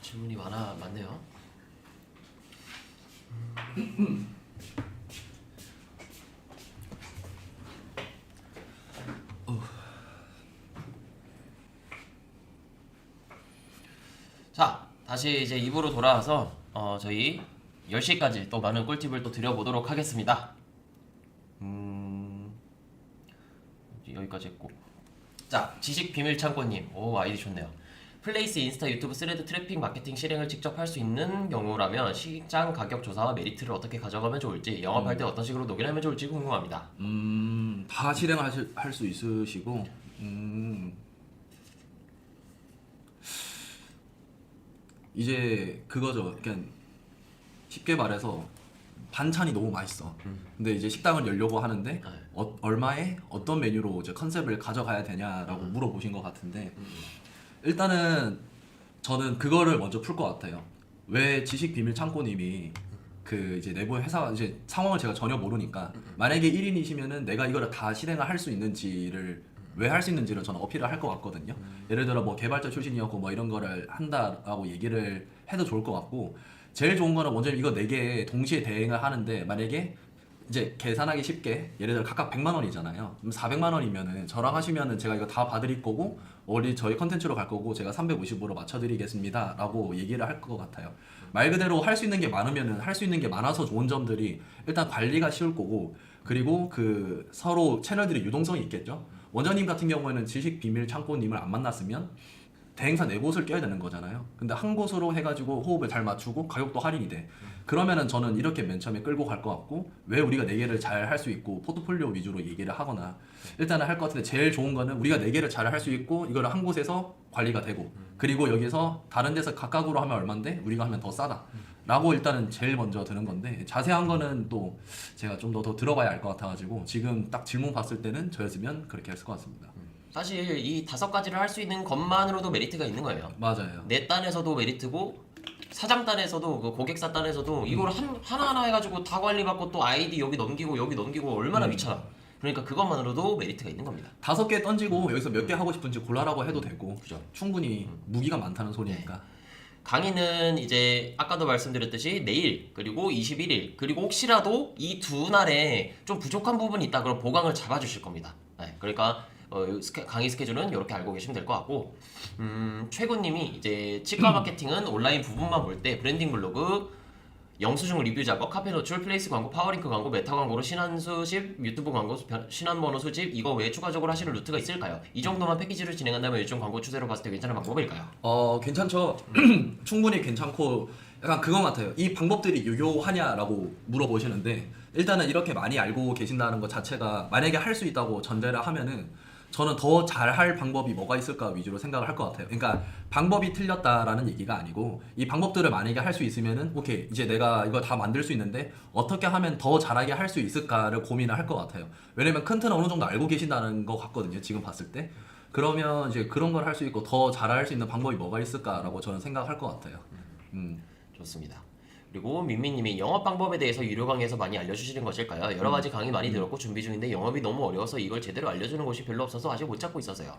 질문이 많네요. 자, 다시 이제 입으로 돌아와서 저희 10시까지 또 많은 꿀팁을 또 드려보도록 하겠습니다. 여기까지 했고, 자, 지식 비밀 창고님, 오 아이디 좋네요. 플레이스, 인스타, 유튜브, 스레드 트래픽 마케팅 실행을 직접 할 수 있는 경우라면 시장 가격 조사와 메리트를 어떻게 가져가면 좋을지, 영업할 때 어떤 식으로 녹인하면 좋을지 궁금합니다. 다 실행할 수 있으시고, 이제 그거죠. 그냥 쉽게 말해서 반찬이 너무 맛있어. 근데 이제 식당을 열려고 하는데 얼마에 어떤 메뉴로 이제 컨셉을 가져가야 되냐라고 물어보신 것 같은데, 일단은 저는 그거를 먼저 풀 것 같아요. 왜 지식 비밀 창고님이 그 이제 내부 회사 이제 상황을 제가 전혀 모르니까 만약에 1인이시면은 내가 이거를 다 실행을 할 수 있는지를 왜 할 수 있는지를 저는 어필을 할 것 같거든요. 예를 들어 뭐 개발자 출신이었고 뭐 이런 거를 한다라고 얘기를 해도 좋을 것 같고, 제일 좋은 거는 먼저 이거 4개 동시에 대행을 하는데, 만약에 이제 계산하기 쉽게 예를 들어 각각 100만 원이잖아요. 그럼 400만 원이면은 저랑 하시면은 제가 이거 다 봐드릴 거고 원리 저희 컨텐츠로 갈 거고 제가 350으로 맞춰드리겠습니다 라고 얘기를 할 것 같아요. 말 그대로 할 수 있는 게 많으면은 할 수 있는 게 많아서 좋은 점들이 일단 관리가 쉬울 거고, 그리고 그 서로 채널들이 유동성이 있겠죠. 원장님 같은 경우에는 지식 비밀 창고님을 안 만났으면 대행사 4곳을 껴야 되는 거잖아요. 근데 한 곳으로 해가지고 호흡을 잘 맞추고 가격도 할인이 돼. 그러면은 저는 이렇게 맨 처음에 끌고 갈 것 같고, 왜 우리가 4개를 잘 할 수 있고 포트폴리오 위주로 얘기를 하거나 일단은 할 것 같은데, 제일 좋은 거는 우리가 4개를 잘 할 수 있고 이거를 한 곳에서 관리가 되고, 그리고 여기서 다른 데서 각각으로 하면 얼만데 우리가 하면 더 싸다 라고 일단은 제일 먼저 드는 건데, 자세한 거는 또 제가 좀 더 들어봐야 알 것 같아가지고 지금 딱 질문 봤을 때는 저였으면 그렇게 했을 것 같습니다. 사실 이 5가지를 할 수 있는 것만으로도 메리트가 있는 거예요. 맞아요. 내 딴에서도 메리트고, 사장 딴에서도, 그 고객사 딴에서도 이걸 하나하나 해가지고 다 관리받고 또 아이디 여기 넘기고 얼마나 귀찮아. 그러니까 그것만으로도 메리트가 있는 겁니다. 5개 던지고 여기서 몇 개 하고 싶은지 골라라고 해도 되고, 그죠. 충분히 무기가 많다는 소리니까. 강의는 이제 아까도 말씀드렸듯이 내일 그리고 21일 그리고 혹시라도 이 두 날에 좀 부족한 부분이 있다 그럼 보강을 잡아주실 겁니다. 네, 그러니까 강의 스케줄은 이렇게 알고 계시면 될 것 같고, 최군님이 이제 치과 마케팅은 온라인 부분만 볼 때 브랜딩 블로그, 영수증 리뷰 작업, 카페 노출, 플레이스 광고, 파워링크 광고, 메타 광고로 신한 수집, 유튜브 광고, 신한 번호 수집, 이거 외에 추가적으로 하시는 루트가 있을까요? 이 정도만 패키지를 진행한다면 일종 광고 추세로 봤을 때 괜찮은 방법일까요? 괜찮죠. 충분히 괜찮고, 약간 그건 같아요. 이 방법들이 유효하냐라고 물어보시는데, 일단은 이렇게 많이 알고 계신다는 것 자체가, 만약에 할 수 있다고 전제를 하면은 저는 더 잘할 방법이 뭐가 있을까 위주로 생각을 할 것 같아요. 그러니까 방법이 틀렸다라는 얘기가 아니고, 이 방법들을 만약에 할 수 있으면은 오케이, 이제 내가 이거 다 만들 수 있는데 어떻게 하면 더 잘하게 할 수 있을까를 고민을 할 것 같아요. 왜냐면 큰 틀은 어느 정도 알고 계신다는 것 같거든요, 지금 봤을 때. 그러면 이제 그런 걸 할 수 있고 더 잘할 수 있는 방법이 뭐가 있을까라고 저는 생각할 것 같아요. 좋습니다. 그리고 민미님이 영업 방법에 대해서 유료 강의에서 많이 알려주시는 것일까요? 여러 가지 강의 많이 들었고 준비 중인데 영업이 너무 어려워서 이걸 제대로 알려주는 곳이 별로 없어서 아직 못 찾고 있어서요.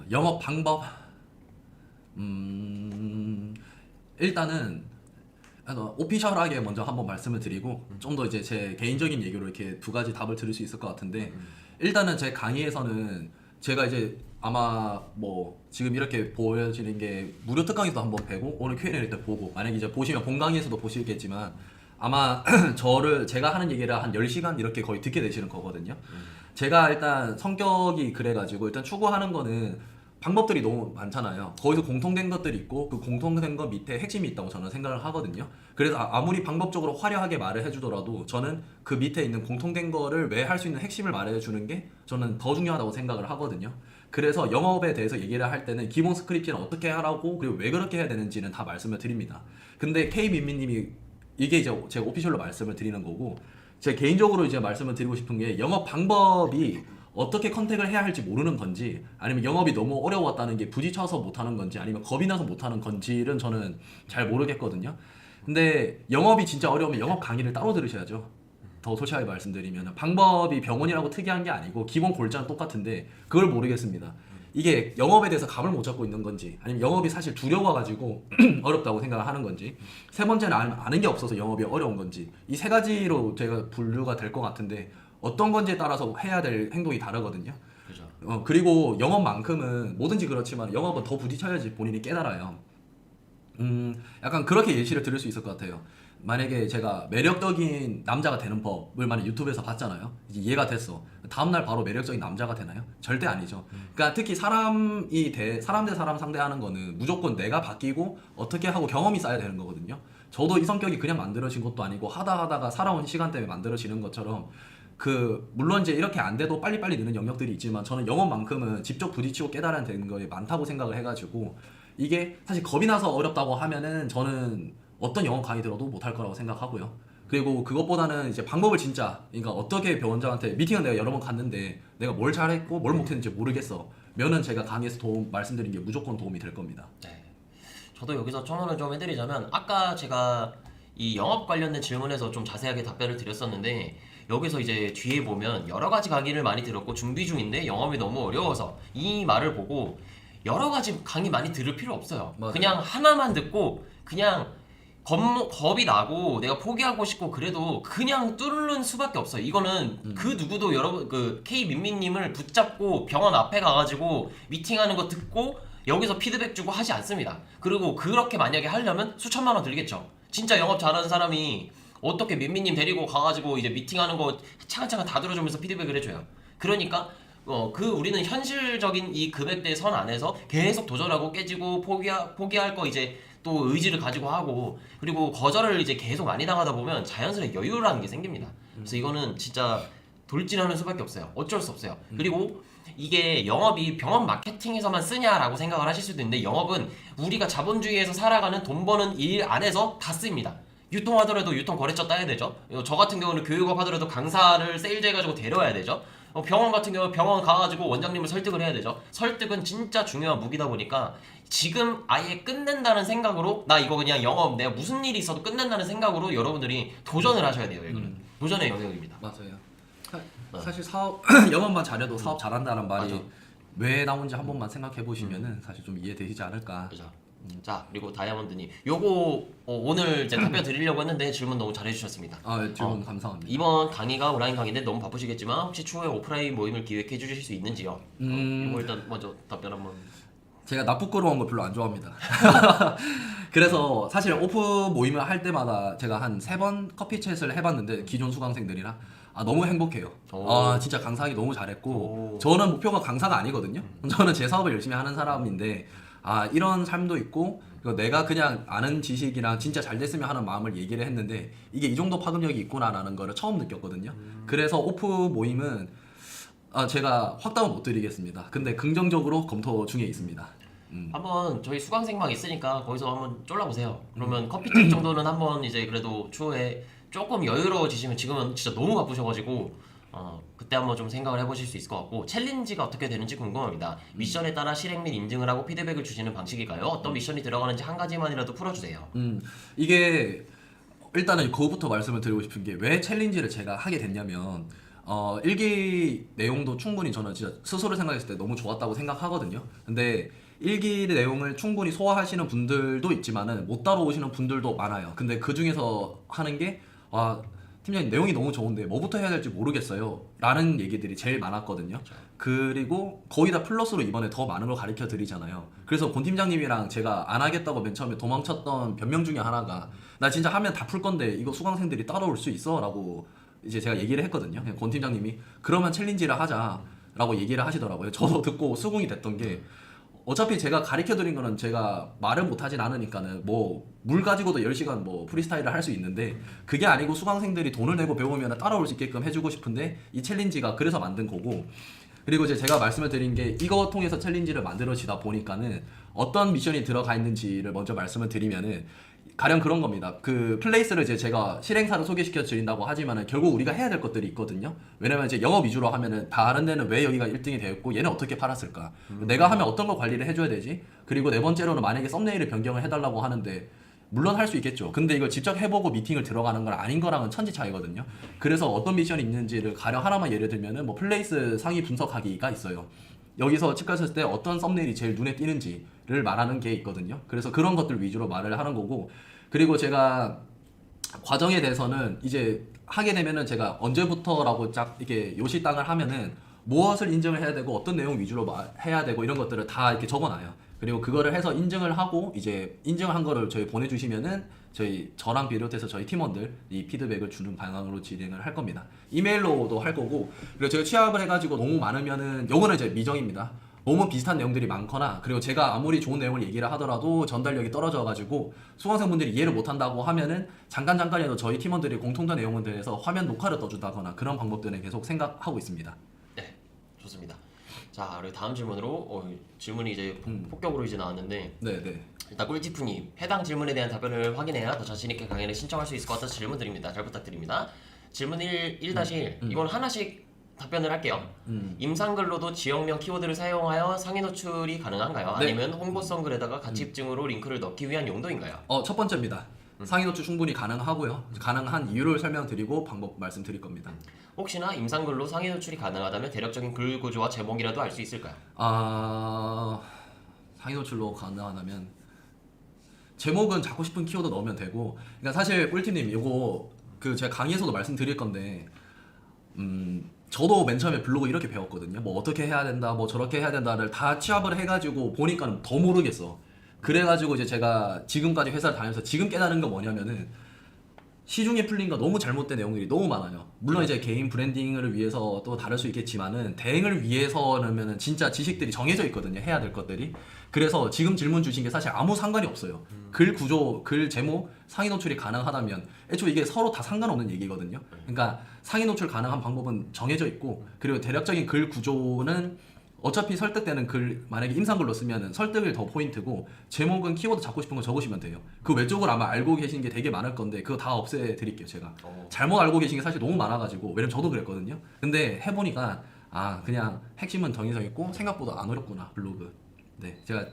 영업 방법. 일단은 오피셜하게 먼저 한번 말씀을 드리고, 좀 더 이제 제 개인적인 얘기로 이렇게 2가지 답을 들을 수 있을 것 같은데, 일단은 제 강의에서는 제가 이제 아마 뭐 지금 이렇게 보여지는 게 무료 특강에서도 한번 배고 오늘 Q&A 때 보고, 만약에 이제 보시면 본 강의에서도 보시겠지만 아마 제가 하는 얘기를 한 10시간 이렇게 거의 듣게 되시는 거거든요. 제가 일단 성격이 그래가지고 일단 추구하는 거는 방법들이 너무 많잖아요. 거기서 공통된 것들이 있고 그 공통된 것 밑에 핵심이 있다고 저는 생각을 하거든요. 그래서 아무리 방법적으로 화려하게 말을 해주더라도 저는 그 밑에 있는 공통된 거를 왜 할 수 있는 핵심을 말해주는 게 저는 더 중요하다고 생각을 하거든요. 그래서 영업에 대해서 얘기를 할 때는 기본 스크립트는 어떻게 하라고, 그리고 왜 그렇게 해야 되는지는 다 말씀을 드립니다. 근데 K민미님이 이게 이제 제가 오피셜로 말씀을 드리는 거고, 제가 개인적으로 이제 말씀을 드리고 싶은 게, 영업 방법이 어떻게 컨택을 해야 할지 모르는 건지, 아니면 영업이 너무 어려웠다는 게 부지쳐서 못하는 건지, 아니면 겁이 나서 못하는 건지는 저는 잘 모르겠거든요. 근데 영업이 진짜 어려우면 영업 강의를 따로 들으셔야죠. 더 솔직하게 말씀드리면 방법이 병원이라고 특이한 게 아니고 기본 골자는 똑같은데 그걸 모르겠습니다. 이게 영업에 대해서 감을 못 잡고 있는 건지 아니면 영업이 사실 두려워가지고 어렵다고 생각을 하는 건지 세 번째는 아는 게 없어서 영업이 어려운 건지 이 세 가지로 제가 분류가 될 것 같은데 어떤 건지에 따라서 해야 될 행동이 다르거든요. 그죠. 그리고 영업만큼은 뭐든지 그렇지만 영업은 더 부딪혀야지 본인이 깨달아요. 약간 그렇게 예시를 들을 수 있을 것 같아요. 만약에 제가 매력적인 남자가 되는 법을 만약 유튜브에서 봤잖아요. 이제 이해가 됐어. 다음날 바로 매력적인 남자가 되나요? 절대 아니죠. 그러니까 특히 사람 대 사람 상대하는 거는 무조건 내가 바뀌고 어떻게 하고 경험이 쌓여야 되는 거거든요. 저도 이 성격이 그냥 만들어진 것도 아니고 하다가 살아온 시간 때문에 만들어지는 것처럼 물론 이제 이렇게 안 돼도 빨리빨리 느는 영역들이 있지만 저는 영업만큼은 직접 부딪히고 깨달아야 되는 거에 많다고 생각을 해가지고 이게 사실 겁이 나서 어렵다고 하면은 저는 어떤 영어 강의 들어도 못할 거라고 생각하고요. 그리고 그것보다는 이제 방법을 진짜 그러니까 어떻게 원장한테 미팅은 내가 여러 번 갔는데 내가 뭘 잘했고 뭘 못했는지 모르겠어 면은 제가 강의에서 말씀드린 게 무조건 도움이 될 겁니다. 네. 저도 여기서 첨언을 좀 해드리자면 아까 제가 이 영업 관련된 질문에서 좀 자세하게 답변을 드렸었는데 여기서 이제 뒤에 보면 여러 가지 강의를 많이 들었고 준비 중인데 영업이 너무 어려워서 이 말을 보고 여러 가지 강의 많이 들을 필요 없어요. 맞아요. 그냥 하나만 듣고 그냥 겁이 나고 내가 포기하고 싶고 그래도 그냥 뚫는 수밖에 없어요. 이거는 그 누구도 여러분 그 K 민민님을 붙잡고 병원 앞에 가가지고 미팅하는 거 듣고 여기서 피드백 주고 하지 않습니다. 그리고 그렇게 만약에 하려면 수천만 원 들겠죠. 진짜 영업 잘하는 사람이 어떻게 민민님 데리고 가가지고 이제 미팅하는 거 차근차근 다 들어주면서 피드백을 해줘요. 그러니까 우리는 현실적인 이 금액대 선 안에서 계속 도전하고 깨지고 포기할 거 이제 또 의지를 가지고 하고 그리고 거절을 이제 계속 많이 당하다 보면 자연스레 여유라는 게 생깁니다. 그래서 이거는 진짜 돌진하는 수밖에 없어요. 어쩔 수 없어요. 그리고 이게 영업이 병원 마케팅에서만 쓰냐라고 생각을 하실 수도 있는데 영업은 우리가 자본주의에서 살아가는 돈 버는 일 안에서 다 쓰입니다. 유통하더라도 유통 거래처 따야 되죠. 저 같은 경우는 교육업 하더라도 강사를 세일즈 해가지고 데려와야 되죠. 병원 같은 경우 병원 가가지고 원장님을 설득을 해야 되죠. 설득은 진짜 중요한 무기다 보니까 지금 아예 끝낸다는 생각으로 나 이거 그냥 영업 내가 무슨 일이 있어도 끝낸다는 생각으로 여러분들이 도전을 하셔야 돼요. 이거는 도전의 영역입니다. 맞아요. 사실 사업 영업만 잘해도 사업 잘한다는 말이 맞아. 왜 나온지 한 번만 생각해 보시면은 사실 좀 이해되시지 않을까. 그죠. 자 그리고 다이아몬드님 요거 오늘 이제 답변 드리려고 했는데 질문 너무 잘해주셨습니다. 질문 감사합니다. 이번 강의가 온라인 강의인데 너무 바쁘시겠지만 혹시 추후에 오프라인 모임을 기획해 주실 수 있는지요? 이거 일단 먼저 답변 한번. 제가 나쁘끄러운 거 별로 안 좋아합니다. 그래서 사실 오프 모임을 할 때마다 제가 한 3번 커피챗을 해봤는데 기존 수강생들이랑 너무 행복해요. 진짜 강사하기 너무 잘했고 저는 목표가 강사가 아니거든요. 저는 제 사업을 열심히 하는 사람인데 이런 삶도 있고 내가 그냥 아는 지식이랑 진짜 잘 됐으면 하는 마음을 얘기를 했는데 이게 이 정도 파급력이 있구나라는 거를 처음 느꼈거든요. 그래서 오프 모임은 제가 확답은 못 드리겠습니다. 근데 긍정적으로 검토 중에 있습니다. 한번 저희 수강생방 있으니까 거기서 한번 쫄라보세요. 그러면 커피팀 정도는 한번 이제 그래도 추후에 조금 여유로워지시면 지금은 진짜 너무 바쁘셔가지고 그때 한번 좀 생각을 해보실 수 있을 것 같고 챌린지가 어떻게 되는지 궁금합니다. 미션에 따라 실행 및 인증을 하고 피드백을 주시는 방식일까요? 어떤 미션이 들어가는지 한 가지만이라도 풀어주세요. 이게 일단은 그거부터 말씀을 드리고 싶은 게 왜 챌린지를 제가 하게 됐냐면 일기 내용도 충분히 저는 진짜 스스로 생각했을 때 너무 좋았다고 생각하거든요. 근데 일기 내용을 충분히 소화하시는 분들도 있지만은 못 따라오시는 분들도 많아요. 근데 그 중에서 하는 게 팀장님 내용이 너무 좋은데 뭐부터 해야 될지 모르겠어요 라는 얘기들이 제일 많았거든요. 그리고 거의 다 플러스로 이번에 더 많은 걸 가르쳐 드리잖아요. 그래서 권 팀장님이랑 제가 안 하겠다고 맨 처음에 도망쳤던 변명 중에 하나가 나 진짜 하면 다 풀 건데 이거 수강생들이 따라올 수 있어? 라고 이제 제가 얘기를 했거든요. 권 팀장님이 그러면 챌린지를 하자 라고 얘기를 하시더라고요. 저도 듣고 수긍이 됐던 게 어차피 제가 가르쳐 드린 거는 제가 말을 못 하진 않으니까는 물 가지고도 10시간 프리스타일을 할 수 있는데 그게 아니고 수강생들이 돈을 내고 배우면 따라올 수 있게끔 해주고 싶은데 이 챌린지가 그래서 만든 거고 그리고 이제 제가 말씀을 드린 게 이거 통해서 챌린지를 만들어지다 보니까는 어떤 미션이 들어가 있는지를 먼저 말씀을 드리면은 가령 그런 겁니다. 그 플레이스를 이제 제가 실행사를 소개시켜 드린다고 하지만은 결국 우리가 해야 될 것들이 있거든요. 왜냐면 이제 영업 위주로 하면은 다른 데는 왜 여기가 1등이 되었고 얘는 어떻게 팔았을까? 내가 하면 어떤 걸 관리를 해줘야 되지? 그리고 네 번째로는 만약에 썸네일을 변경을 해달라고 하는데 물론 할 수 있겠죠. 근데 이걸 직접 해보고 미팅을 들어가는 건 아닌 거랑은 천지 차이거든요. 그래서 어떤 미션이 있는지를 가령 하나만 예를 들면은 플레이스 상위 분석하기가 있어요. 여기서 치과 했을 때 어떤 썸네일이 제일 눈에 띄는지를 말하는 게 있거든요. 그래서 그런 것들 위주로 말을 하는 거고, 그리고 제가 과정에 대해서는 이제 하게 되면은 제가 언제부터라고 쫙 이렇게 요식당을 하면은 무엇을 인증을 해야 되고 어떤 내용 위주로 해야 되고 이런 것들을 다 이렇게 적어놔요. 그리고 그거를 해서 인증을 하고 이제 인증을 한 거를 저희 보내주시면은 저랑 비롯해서 저희 팀원들 이 피드백을 주는 방향으로 진행을 할 겁니다. 이메일로도 할 거고, 그리고 제가 취합을 해가지고 너무 많으면은 요거는 이제 미정입니다. 너무 비슷한 내용들이 많거나, 그리고 제가 아무리 좋은 내용을 얘기를 하더라도 전달력이 떨어져가지고 수강생분들이 이해를 못한다고 하면은 잠깐이라도 저희 팀원들이 공통된 내용을 대해서 화면 녹화를 떠준다거나 그런 방법들은 계속 생각하고 있습니다. 네, 좋습니다. 자, 그리고 다음 질문으로 질문이 이제 폭격으로 이제 나왔는데, 네네. 일단 꿀지프님, 해당 질문에 대한 답변을 확인해야 더 자신 있게 강의를 신청할 수 있을 것 같아서 질문 드립니다. 잘 부탁드립니다. 질문 1-1, 이건 하나씩 답변을 할게요. 임상글로도 지역명 키워드를 사용하여 상위 노출이 가능한가요? 네. 아니면 홍보성 글에다가 가치 입증으로 링크를 넣기 위한 용도인가요? 첫 번째입니다. 상위 노출 충분히 가능하고요. 가능한 이유를 설명드리고 방법 말씀드릴 겁니다. 혹시나 임상글로 상위 노출이 가능하다면 대략적인 글 구조와 제목이라도 알 수 있을까요? 상위 노출로 가능하다면 제목은 잡고 싶은 키워드 넣으면 되고, 그러니까 사실 꿀팁님 이거 제가 강의에서도 말씀드릴 건데, 저도 맨 처음에 블로그 이렇게 배웠거든요. 뭐 어떻게 해야 된다, 뭐 저렇게 해야 된다를 다 취합을 해가지고 보니까 더 모르겠어. 그래가지고 이제 제가 지금까지 회사를 다니면서 지금 깨달은 거 뭐냐면은, 시중에 풀린 거 너무 잘못된 내용들이 너무 많아요. 물론 이제 개인 브랜딩을 위해서 또 다를 수 있겠지만은 대행을 위해서라면은 진짜 지식들이 정해져 있거든요. 해야 될 것들이. 그래서 지금 질문 주신 게 사실 아무 상관이 없어요. 글 구조, 글 제목, 상위 노출이 가능하다면 애초에 이게 서로 다 상관없는 얘기거든요. 그러니까 상위 노출 가능한 방법은 정해져 있고, 그리고 대략적인 글 구조는 어차피 설득되는 글, 만약에 임상글로 쓰면은 설득을 더 포인트고, 제목은 키워드 잡고 싶은 거 적으시면 돼요. 그 외적으로 아마 알고 계신 게 되게 많을 건데 그거 다 없애드릴게요 제가. 잘못 알고 계신 게 사실 너무 많아가지고, 왜냐면 저도 그랬거든요. 근데 해보니까 그냥 핵심은 정해져 있고 생각보다 안 어렵구나 블로그. 네, 제가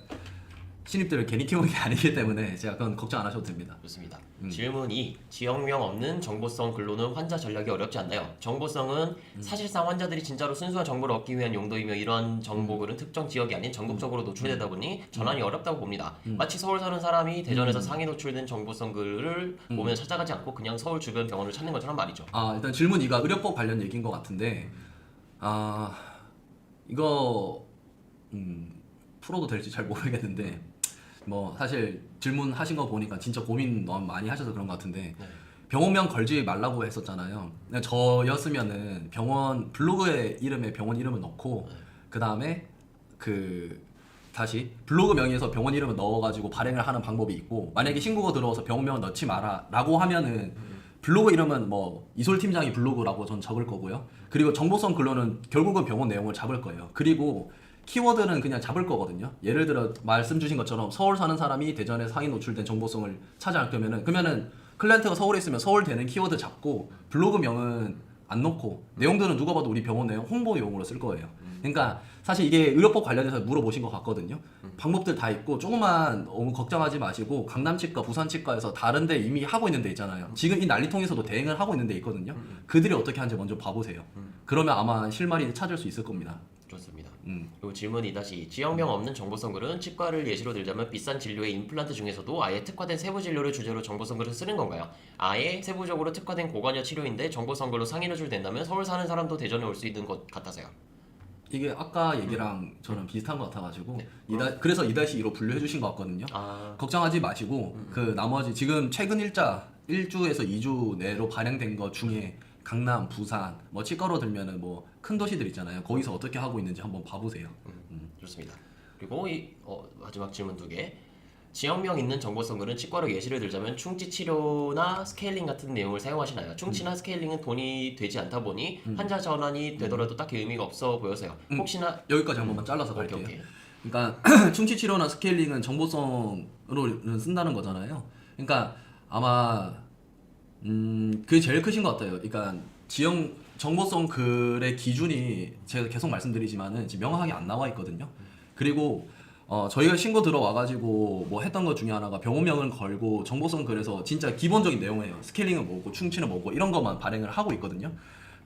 신입들을 괜히 키우는 게 아니기 때문에 제가 그건 걱정 안 하셔도 됩니다. 좋습니다. 질문 2. 지역명 없는 정보성 글로는 환자 전략이 어렵지 않나요? 정보성은 사실상 환자들이 진짜로 순수한 정보를 얻기 위한 용도이며, 이러한 정보글은 특정 지역이 아닌 전국적으로 노출되다 보니 전환이 어렵다고 봅니다. 마치 서울 사는 사람이 대전에서 상위 노출된 정보성 글을 보면 찾아가지 않고 그냥 서울 주변 병원을 찾는 것처럼 말이죠. 일단 질문 2가 의료법 관련 얘기인 것 같은데, 이거 풀어도 될지 잘 모르겠는데, 뭐 사실 질문하신 거 보니까 진짜 고민 너무 많이 하셔서 그런 것 같은데, 병원명 걸지 말라고 했었잖아요. 저였으면은 병원 블로그의 이름에 병원 이름을 넣고, 그 다음에 다시 블로그 명의에서 병원 이름을 넣어가지고 발행을 하는 방법이 있고, 만약에 신고가 들어와서 병원명을 넣지 마라라고 하면은 블로그 이름은 뭐 이솔 팀장이 블로그라고 전 적을 거고요. 그리고 정보성 글로는 결국은 병원 내용을 잡을 거예요. 그리고 키워드는 그냥 잡을 거거든요. 예를 들어 말씀 주신 것처럼 서울 사는 사람이 대전에 상위 노출된 정보성을 찾아갈 거면은 클라이언트가 서울에 있으면 서울 되는 키워드 잡고, 블로그명은 안 넣고 내용들은 누가 봐도 우리 병원 내용 홍보용으로 쓸 거예요. 그러니까 사실 이게 의료법 관련해서 물어보신 것 같거든요. 방법들 다 있고, 조금만 너무 걱정하지 마시고, 강남치과, 부산치과에서 다른데 이미 하고 있는 데 있잖아요. 지금 이 난리통에서도 대행을 하고 있는 데 있거든요. 그들이 어떻게 하는지 먼저 봐보세요. 그러면 아마 실마리 찾을 수 있을 겁니다. 좋습니다. 그리고 질문 2-, 지역명 없는 정보성 글은 치과를 예시로 들자면 비싼 진료의 임플란트 중에서도 아예 특화된 세부 진료를 주제로 정보성 글을 쓰는 건가요? 아예 세부적으로 특화된 고관여 치료인데 정보성 글로 상위 노출된다면 서울 사는 사람도 대전에 올 수 있는 것 같아서요. 이게 아까 얘기랑 저는 비슷한 것 같아가지고, 그래서 2-2로 분류해 주신 것 같거든요. 걱정하지 마시고, 나머지 지금 최근 일주에서 2주 내로 발행된 것 중에 강남, 부산, 뭐 치과로 들면은 뭐 큰 도시들 있잖아요. 거기서 어떻게 하고 있는지 한번 봐보세요. 좋습니다. 그리고 마지막 질문 2개. 지역명 있는 정보성 글은 치과로 예시를 들자면 충치 치료나 스케일링 같은 내용을 사용하시나요? 충치나 스케일링은 돈이 되지 않다 보니 환자 전환이 되더라도 딱히 의미가 없어 보여서요. 혹시나 여기까지 한 번만 잘라서 갈게요. 오케이. 그러니까 충치 치료나 스케일링은 정보성으로 쓴다는 거잖아요. 그러니까 아마 그게 제일 크신 것 같아요. 그러니까 정보성 글의 기준이 제가 계속 말씀드리지만은 지금 명확하게 안 나와 있거든요. 그리고 저희가 신고 들어와가지고 뭐 했던 것 중에 하나가 병원명을 걸고 정보성 글에서 진짜 기본적인 내용이에요. 스케일링은 뭐고 충치는 뭐고 이런 것만 발행을 하고 있거든요.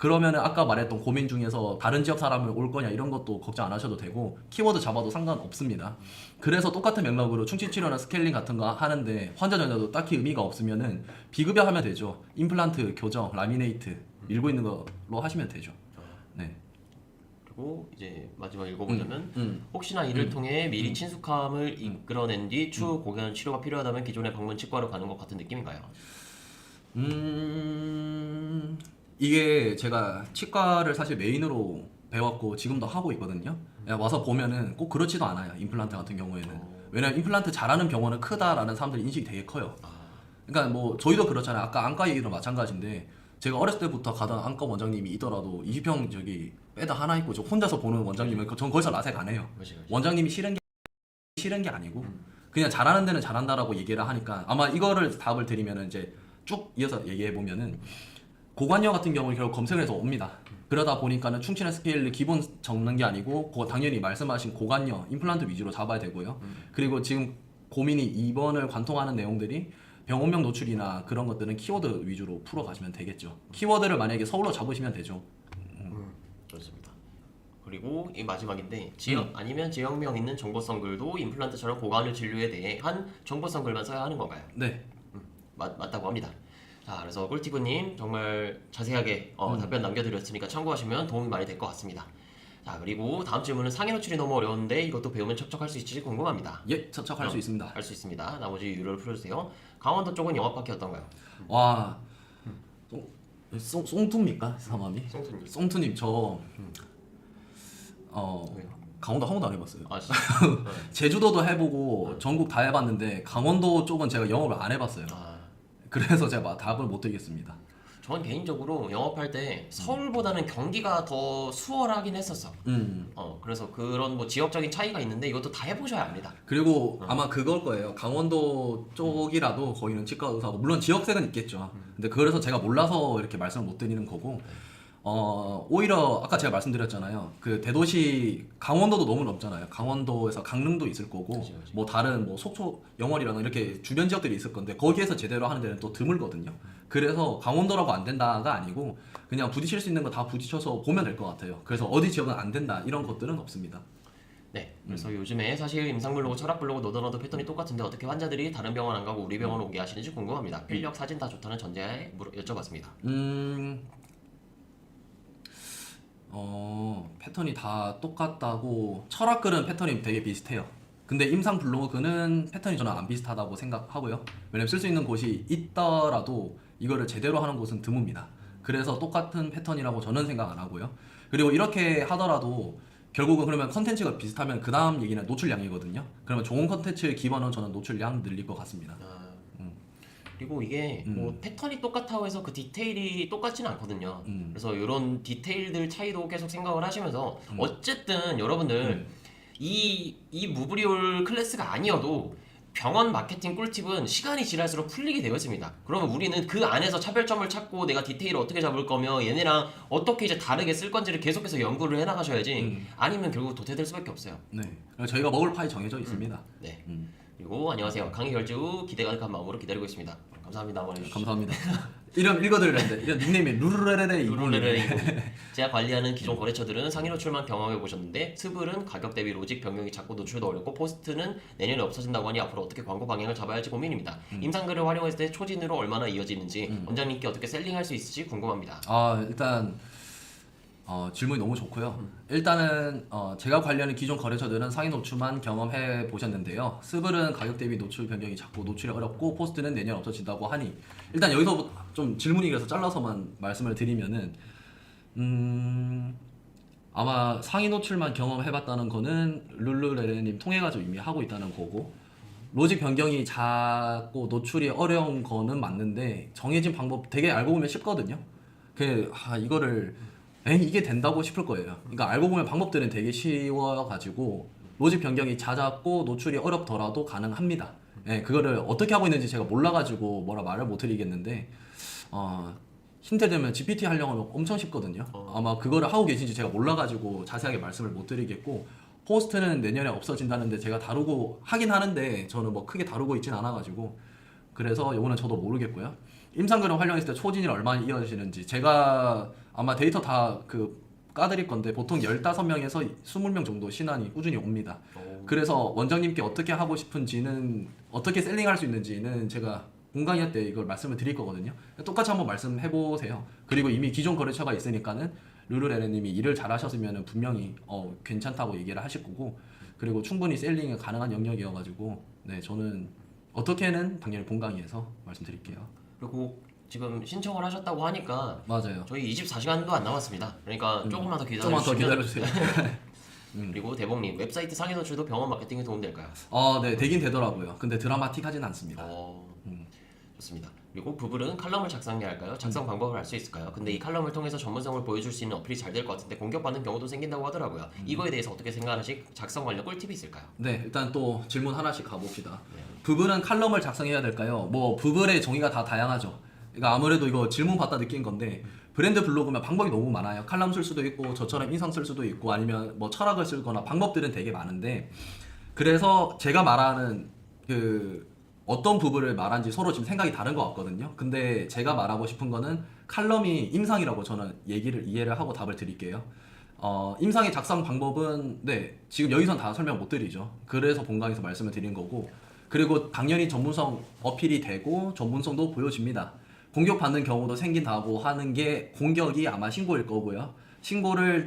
그러면은 아까 말했던 고민 중에서 다른 지역 사람을 올 거냐 이런 것도 걱정 안 하셔도 되고 키워드 잡아도 상관없습니다. 그래서 똑같은 맥락으로 충치 치료나 스케일링 같은 거 하는데 환자 전자도 딱히 의미가 없으면은 비급여 하면 되죠. 임플란트, 교정, 라미네이트 밀고 있는 걸로 하시면 되죠. 네. 그리고 이제 마지막 읽어보자면 음. 혹시나 이를 통해 미리 친숙함을 이끌어낸 뒤 추후 고견 치료가 필요하다면 기존의 방문 치과로 가는 것 같은 느낌인가요? 이게 제가 치과를 사실 메인으로 배웠고 지금도 하고 있거든요. 와서 보면은 꼭 그렇지도 않아요. 임플란트 같은 경우에는. 왜냐면 임플란트 잘하는 병원은 크다라는 사람들이 인식이 되게 커요. 그러니까 뭐 저희도 그렇잖아요. 아까 안과 얘기도 마찬가지인데 제가 어렸을 때부터 가던 안과 원장님이 있더라도 20평 저기 빼다 하나 있고 저 혼자서 보는 원장님은 전 거기서 라섹 안 해요. 그렇지. 원장님이 싫은 게 아니고 그냥 잘하는 데는 잘한다라고 얘기를 하니까 아마 이거를 답을 드리면은 이제 쭉 이어서 얘기해 보면은 고관여 같은 경우는 결국 검색을 해서 옵니다. 그러다 보니까는 충치나 스케일을 기본 적는 게 아니고 당연히 말씀하신 고관여 임플란트 위주로 잡아야 되고요. 그리고 지금 고민이 2번을 관통하는 내용들이 병원명 노출이나 그런 것들은 키워드 위주로 풀어가시면 되겠죠. 키워드를 만약에 서울로 잡으시면 되죠. 좋습니다. 그리고 이 마지막인데 지역 아니면 지역명 있는 정보성 글도 임플란트처럼 고관여 진료에 대한 정보성 글만 써야 하는 건가요? 네. 맞다고 합니다. 자, 그래서 꿀티브님 정말 자세하게 답변 남겨드렸으니까 참고하시면 도움이 많이 될 것 같습니다. 자, 그리고 다음 질문은 상해 노출이 너무 어려운데 이것도 배우면 척척할 수 있을지 궁금합니다. 예, 척척할 수 있습니다. 할 수 있습니다. 나머지 유료를 풀어주세요. 강원도 쪽은 영업밖에 어떤가요? 와, 송투입니까 성함이? 송투님. 송투님 저 왜요? 강원도 한 번도 안 해봤어요. 아, 진짜? 제주도도 해보고 전국 다 해봤는데 강원도 쪽은 제가 영업을 안 해봤어요. 아, 그래서 제가 답을 못 드리겠습니다. 전 개인적으로 영업할 때 서울보다는 경기가 더 수월하긴 했었어. 그래서 그런 뭐 지역적인 차이가 있는데 이것도 다 해보셔야 합니다. 그리고 아마 그걸 거예요. 강원도 쪽이라도 거기는 치과 의사고 물론 지역색은 있겠죠. 근데 그래서 제가 몰라서 이렇게 말씀을 못 드리는 거고 오히려 아까 제가 말씀드렸잖아요. 그 대도시 강원도도 너무 넓잖아요. 강원도에서 강릉도 있을 거고 그치. 뭐 다른 뭐 속초, 영월이라는 이렇게 주변 지역들이 있을 건데 거기에서 제대로 하는 데는 또 드물거든요. 그래서 강원도라고 안 된다가 아니고 그냥 부딪힐 수 있는 거 다 부딪혀서 보면 될 것 같아요. 그래서 어디 지역은 안 된다 이런 것들은 없습니다. 네, 그래서 요즘에 사실 임상 블로그, 철학 블로그, 너더너도 패턴이 똑같은데 어떻게 환자들이 다른 병원 안 가고 우리 병원 오게 하시는지 궁금합니다. 필력, 사진 다 좋다는 전제하에 여쭤봤습니다. 패턴이 다 똑같다고 철학글은 패턴이 되게 비슷해요. 근데 임상 블로그는 패턴이 저는 안 비슷하다고 생각하고요. 왜냐면 쓸 수 있는 곳이 있더라도 이거를 제대로 하는 곳은 드뭅니다. 그래서 똑같은 패턴이라고 저는 생각 안 하고요. 그리고 이렇게 하더라도 결국은 그러면 컨텐츠가 비슷하면 그 다음 얘기는 노출량이거든요. 그러면 좋은 컨텐츠의 기반은 저는 노출량 늘릴 것 같습니다. 그리고 이게 뭐 패턴이 똑같다고 해서 그 디테일이 똑같지는 않거든요. 그래서 이런 디테일들 차이도 계속 생각을 하시면서 어쨌든 여러분들 이 무브리올 클래스가 아니어도 병원 마케팅 꿀팁은 시간이 지날수록 풀리게 되어 있습니다. 그러면 우리는 그 안에서 차별점을 찾고 내가 디테일을 어떻게 잡을 거며 얘네랑 어떻게 이제 다르게 쓸 건지를 계속해서 연구를 해 나가셔야지 아니면 결국 도태될 수밖에 없어요. 네. 저희가 먹을 파이 정해져 있습니다. 네. 그리고 안녕하세요. 강의 결제 후 기대 가득한 마음으로 기다리고 있습니다. 감사합니다. 감사합니다. 이름 읽어드리는데 이런 닉네임이 루루레레레 루루레레 제가 관리하는 기존 거래처들은 상위 노출만 경험해 보셨는데 스블은 가격 대비 로직 변경이 작고 노출도 어렵고 포스트는 내년에 없어진다고 하니 앞으로 어떻게 광고 방향을 잡아야 할지 고민입니다. 임상글을 활용했을 때 초진으로 얼마나 이어지는지 원장님께 어떻게 셀링할 수 있을지 궁금합니다. 일단 질문이 너무 좋고요. 일단은 제가 관리하는 기존 거래처들은 상위 노출만 경험해 보셨는데요. 스블은 가격 대비 노출 변경이 작고 노출이 어렵고 포스트는 내년 없어진다고 하니 일단 여기서 좀 질문이 그래서 잘라서만 말씀을 드리면은 아마 상위 노출만 경험해봤다는 거는 룰루레레님 통해가지고 이미 하고 있다는 거고 로직 변경이 작고 노출이 어려운 거는 맞는데 정해진 방법 되게 알고 보면 쉽거든요. 이거를 이게 된다고 싶을 거예요. 그러니까 알고 보면 방법들은 되게 쉬워가지고 로직 변경이 잦았고 노출이 어렵더라도 가능합니다. 그거를 어떻게 하고 있는지 제가 몰라가지고 뭐라 말을 못 드리겠는데 힘들면 GPT 하려고 하면 엄청 쉽거든요. 아마 그거를 하고 계신지 제가 몰라가지고 자세하게 말씀을 못 드리겠고 포스트는 내년에 없어진다는데 제가 다루고 하긴 하는데 저는 뭐 크게 다루고 있진 않아가지고 그래서 이거는 저도 모르겠고요. 임상근을 활용했을 때 초진이 얼마나 이어지는지 제가 아마 데이터 다 까드릴 건데 보통 15명에서 20명 정도 신안이 꾸준히 옵니다. 그래서 원장님께 어떻게 하고 싶은지는 어떻게 셀링할 수 있는지는 제가 공강의학 때 이걸 말씀을 드릴 거거든요. 똑같이 한번 말씀해 보세요. 그리고 이미 기존 거래처가 있으니까는 르르레레님이 일을 잘하셨으면 분명히 괜찮다고 얘기를 하실 거고, 그리고 충분히 셀링이 가능한 영역이어가지고 네 저는 어떻게는 당연히 본강의에서 말씀드릴게요. 그리고 지금 신청을 하셨다고 하니까 맞아요. 저희 24시간도 안 남았습니다. 그러니까 조금만 더 조금만 더 기다려주시면 기다려주세요. 그리고 대봉님 웹사이트 상위 노출도 병원 마케팅에 도움될까요? 네 되긴 되더라고요. 근데 드라마틱하진 않습니다. 좋습니다. 그리고 부블은 칼럼을 작성해야 할까요? 작성 방법을 알 수 있을까요? 근데 이 칼럼을 통해서 전문성을 보여줄 수 있는 어플이 잘 될 것 같은데 공격받는 경우도 생긴다고 하더라고요. 이거에 대해서 어떻게 생각하시? 작성 관련 꿀팁이 있을까요? 네, 일단 또 질문 하나씩 가봅시다. 부블은 칼럼을 작성해야 될까요? 뭐 부블의 정의가 다 다양하죠. 그러니까 아무래도 이거 질문 받다 느낀 건데 브랜드 블로그면 방법이 너무 많아요. 칼럼 쓸 수도 있고 저처럼 인상 쓸 수도 있고 아니면 뭐 철학을 쓰거나 방법들은 되게 많은데, 그래서 제가 말하는 어떤 부분을 말한지 서로 지금 생각이 다른 것 같거든요. 근데 제가 말하고 싶은 거는 칼럼이 임상이라고 저는 이해를 하고 답을 드릴게요. 임상의 작성 방법은 네 지금 여기선 다 설명 못 드리죠. 그래서 본강에서 말씀을 드린 거고, 그리고 당연히 전문성 어필이 되고 전문성도 보여집니다. 공격받는 경우도 생긴다고 하는 게 공격이 아마 신고일 거고요. 신고를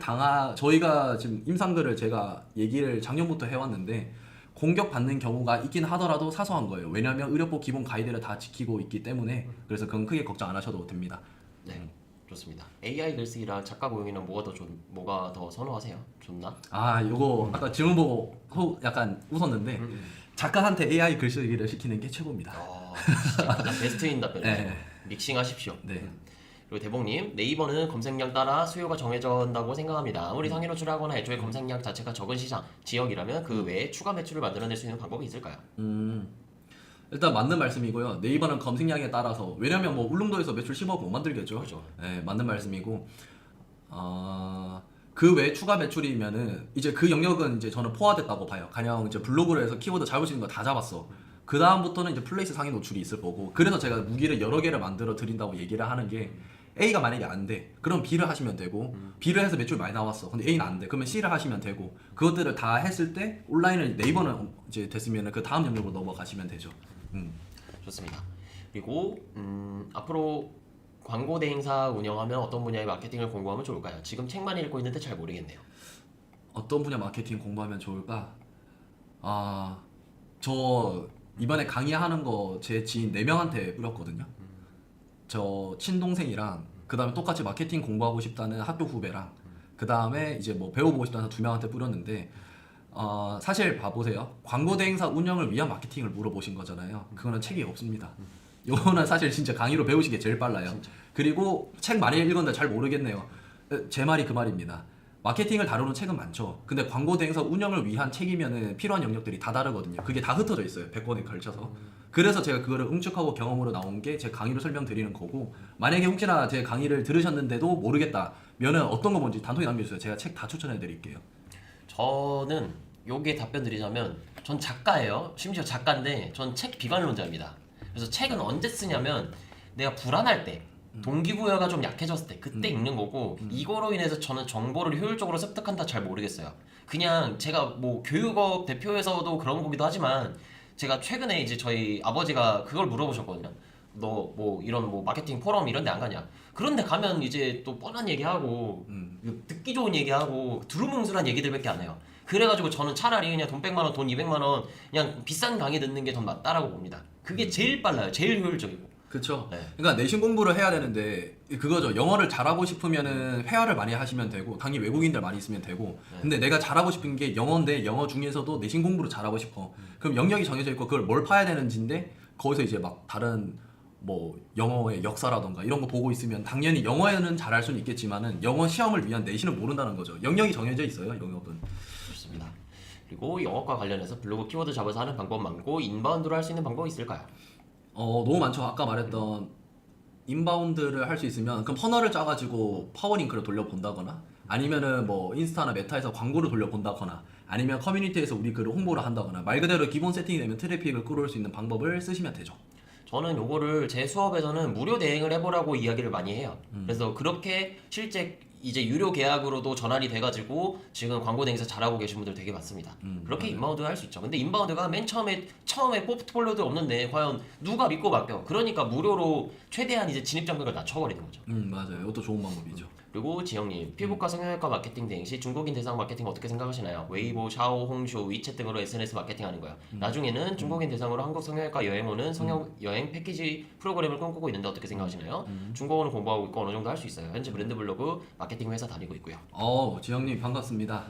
저희가 지금 임상글을 제가 얘기를 작년부터 해왔는데 공격받는 경우가 있긴 하더라도 사소한 거예요. 왜냐하면 의료법 기본 가이드를 다 지키고 있기 때문에. 그래서 그건 크게 걱정 안 하셔도 됩니다. 네, 좋습니다. AI 글쓰기랑 작가 고용이랑 뭐가 더 선호하세요? 좋나? 요거 아까 질문 보고 약간 웃었는데 작가한테 AI 글쓰기를 시키는 게 최고입니다. 진짜 가장 베스트인 답변이죠. 네. 믹싱하십시오. 네. 그리고 대봉님, 네이버는 검색량 따라 수요가 정해진다고 생각합니다. 아무리 상위 노출하거나 애초에 검색량 자체가 적은 시장, 지역이라면 그 외에 추가 매출을 만들어낼 수 있는 방법이 있을까요? 일단 맞는 말씀이고요. 네이버는 검색량에 따라서, 왜냐면 뭐 울릉도에서 매출 10억 못 만들겠죠. 그렇죠. 네, 맞는 말씀이고, 그 외 추가 매출이면은 이제 그 영역은 이제 저는 포화됐다고 봐요. 가령 이제 블로그로 해서 키워드 잡을 수 있는 거 다 잡았어. 그 다음부터는 이제 플레이스 상위 노출이 있을 거고, 그래서 제가 무기를 여러 개를 만들어 드린다고 얘기를 하는 게, A가 만약에 안 돼, 그럼 B를 하시면 되고, B를 해서 매출 많이 나왔어. 근데 A는 안 돼, 그러면 C를 하시면 되고, 그것들을 다 했을 때 온라인을 네이버는 이제 됐으면 그 다음 영역으로 넘어가시면 되죠. 좋습니다. 그리고 앞으로 광고 대행사 운영하면 어떤 분야의 마케팅을 공부하면 좋을까요? 지금 책만 읽고 있는데 잘 모르겠네요. 어떤 분야 마케팅 공부하면 좋을까? 저 이번에 강의하는 거 제 지인 4명한테 뿌렸거든요. 저 친동생이랑 그 다음에 똑같이 마케팅 공부하고 싶다는 학교 후배랑 그 다음에 이제 뭐 배워보고 싶다는 2명한테 뿌렸는데, 사실 봐보세요. 광고 대행사 운영을 위한 마케팅을 물어보신 거잖아요. 그거는 책이 없습니다. 요거는 사실 진짜 강의로 배우신 게 제일 빨라요. 진짜. 그리고 책 많이 읽었는데 잘 모르겠네요. 제 말이 그 말입니다. 마케팅을 다루는 책은 많죠. 근데 광고 대행사 운영을 위한 책이면은 필요한 영역들이 다 다르거든요. 그게 다 흩어져 있어요. 100권에 걸쳐서. 그래서 제가 그거를 응축하고 경험으로 나온 게 제 강의로 설명드리는 거고, 만약에 혹시나 제 강의를 들으셨는데도 모르겠다면은 어떤 거 뭔지 단톡에 남겨주세요. 제가 책 다 추천해 드릴게요. 저는 여기에 답변 드리자면, 전 작가예요. 심지어 작가인데 전 책 비관론자입니다. 그래서 책은 언제 쓰냐면 내가 불안할 때, 동기부여가 좀 약해졌을 때 그때 읽는 거고, 이거로 인해서 저는 정보를 효율적으로 습득한다 잘 모르겠어요. 그냥 제가 뭐 교육업 대표에서도 그런 거기도 하지만, 제가 최근에 이제 저희 아버지가 그걸 물어보셨거든요. 너 뭐 이런 뭐 마케팅 포럼 이런 데 안 가냐? 그런 데 가면 이제 또 뻔한 얘기하고 듣기 좋은 얘기하고 두루뭉술한 얘기들밖에 안 해요. 그래가지고 저는 차라리 그냥 돈 100만 원, 돈 200만 원 그냥 비싼 강의 듣는 게 더 맞다라고 봅니다. 그게 제일 빨라요. 제일 효율적이고. 그쵸. 네. 그러니까 내신 공부를 해야 되는데 그거죠. 영어를 잘하고 싶으면은 회화를 많이 하시면 되고, 당연히 외국인들 많이 있으면 되고. 근데 내가 잘하고 싶은 게 영어인데 영어 중에서도 내신 공부를 잘하고 싶어. 그럼 영역이 정해져 있고 그걸 뭘 파야 되는지인데, 거기서 이제 막 다른 뭐 영어의 역사라던가 이런 거 보고 있으면 당연히 영어에는 잘할 수는 있겠지만은 영어 시험을 위한 내신을 모른다는 거죠. 영역이 정해져 있어요, 영역은. 좋습니다. 그리고 영어과 관련해서 블로그 키워드 잡아서 하는 방법 많고, 인바운드로 할 수 있는 방법이 있을까요? 너무 많죠. 아까 말했던 인바운드를 할 수 있으면 그럼 퍼널을 짜가지고 파워링크를 돌려본다거나, 아니면은 뭐 인스타나 메타에서 광고를 돌려본다거나, 아니면 커뮤니티에서 우리 글을 홍보를 한다거나, 말 그대로 기본 세팅이 되면 트래픽을 끌어올 수 있는 방법을 쓰시면 되죠. 저는 요거를 제 수업에서는 무료 대행을 해보라고 이야기를 많이 해요. 그래서 그렇게 실제 이제 유료 계약으로도 전환이 돼가지고 지금 광고 대행사 잘하고 계신 분들 되게 많습니다. 그렇게 맞아요. 인바운드 할 수 있죠. 근데 인바운드가 맨 처음에 포트폴리오도 없는데 과연 누가 믿고 맡겨? 그러니까 무료로 최대한 이제 진입 장벽을 낮춰버리는 거죠. 맞아요. 이것도 좋은 방법이죠. 그리고 지영님, 피부과 성형외과 마케팅 대행 시 중국인 대상 마케팅 어떻게 생각하시나요? 웨이보, 샤오, 홍쇼, 위챗 등으로 SNS 마케팅하는 거예요. 나중에는 중국인 대상으로 한국 성형외과 여행 오는 여행 패키지 프로그램을 꿈꾸고 있는데 어떻게 생각하시나요? 중국어는 공부하고 있고 어느 정도 할 수 있어요. 현재 브랜드 블로그 마케팅 회사 다니고 있고요. 지영님 반갑습니다.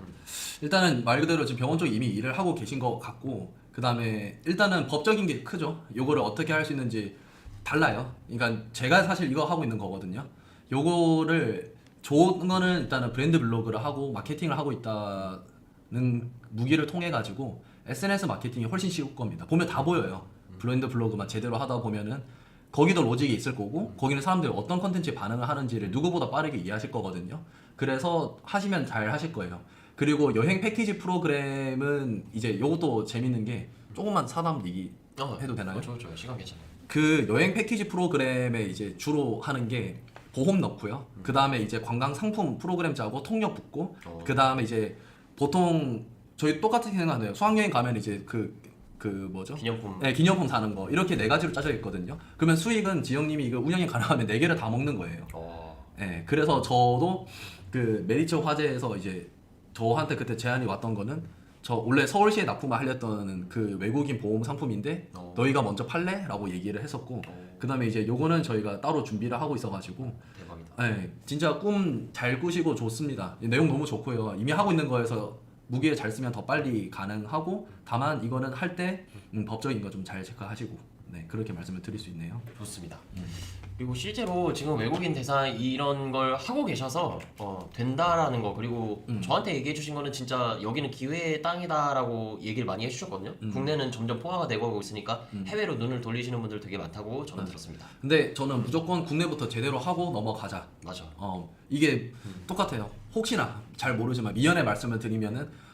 일단은 말 그대로 지금 병원 쪽에 이미 일을 하고 계신 것 같고, 그 다음에 일단은 법적인 게 크죠. 요거를 어떻게 할 수 있는지 달라요. 그러니까 제가 사실 이거 하고 있는 거거든요. 요거를 좋은 거는 일단은 브랜드 블로그를 하고 마케팅을 하고 있다는 무기를 통해 가지고 SNS 마케팅이 훨씬 쉬울 겁니다. 보면 다 보여요. 브랜드 블로그만 제대로 하다 보면은 거기도 로직이 있을 거고, 거기는 사람들이 어떤 컨텐츠에 반응을 하는지를 누구보다 빠르게 이해하실 거거든요. 그래서 하시면 잘 하실 거예요. 그리고 여행 패키지 프로그램은 이제 요것도 재밌는 게, 조금만 사담 얘기 해도 되나요? 좋아요. 시간 괜찮아요. 그 여행 패키지 프로그램에 이제 주로 하는 게 보험 넣고요. 그 다음에 이제 관광 상품 프로그램 짜고 통역 붙고, 그 다음에 이제 보통 저희 똑같은 생각해요. 수학여행 가면 이제 그 뭐죠? 기념품. 네, 기념품 사는 거 이렇게 네 가지로 짜져 있거든요. 그러면 수익은 지영님이 이거 운영이 가능하면 네 개를 다 먹는 거예요. 네, 그래서 저도 그 메리츠 화재에서 이제 저한테 그때 제안이 왔던 거는, 저 원래 서울시에 납품을 하려던 그 외국인 보험 상품인데 너희가 먼저 팔래? 라고 얘기를 했었고, 그 다음에 이제 요거는 저희가 따로 준비를 하고 있어가지고, 대박이다. 네, 진짜 꿈 잘 꾸시고 좋습니다. 내용 너무 좋고요. 이미 하고 있는 거에서 무기를 잘 쓰면 더 빨리 가능하고, 다만 이거는 할 때 법적인 거 좀 잘 체크하시고, 네, 그렇게 말씀을 드릴 수 있네요. 좋습니다. 그리고 실제로 지금 외국인 대사 이런 걸 하고 계셔서 된다라는 거, 그리고 저한테 얘기해 주신 거는 진짜 여기는 기회의 땅이다라고 얘기를 많이 해주셨거든요. 국내는 점점 포화가 되고 오고 있으니까 해외로 눈을 돌리시는 분들 되게 많다고 저는 들었습니다. 근데 저는 무조건 국내부터 제대로 하고 넘어가자. 맞아. 이게 똑같아요. 혹시나 잘 모르지만 미연에 말씀을 드리면은,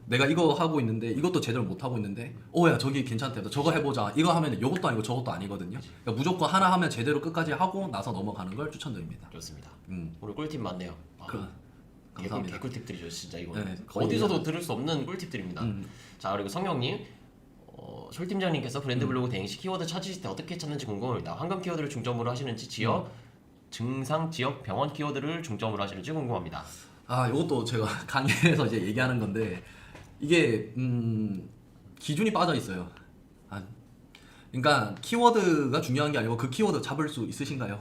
내가 이거 하고 있는데 이것도 제대로 못 하고 있는데, 야 저기 괜찮대, 너 저거 해보자. 이거 하면 이것도 아니고 저것도 아니거든요. 그러니까 무조건 하나 하면 제대로 끝까지 하고 나서 넘어가는 걸 추천드립니다. 좋습니다. 음. 오늘 꿀팁 많네요. 감사합니다. 개꿀팁들이죠 진짜 이거는. 네, 거의 어디서도 들을 수 없는 꿀팁들입니다. 자, 그리고 성명님, 솔 팀장님께서 브랜드 블로그 대행 시 키워드 찾으실 때 어떻게 찾는지 궁금합니다. 황금 키워드를 중점으로 하시는지 지역, 증상, 지역, 병원 키워드를 중점으로 하시는지 궁금합니다. 이것도 제가 강의에서 이제 얘기하는 건데, 이게 기준이 빠져 있어요. 그러니까 키워드가 중요한 게 아니고 그 키워드 잡을 수 있으신가요?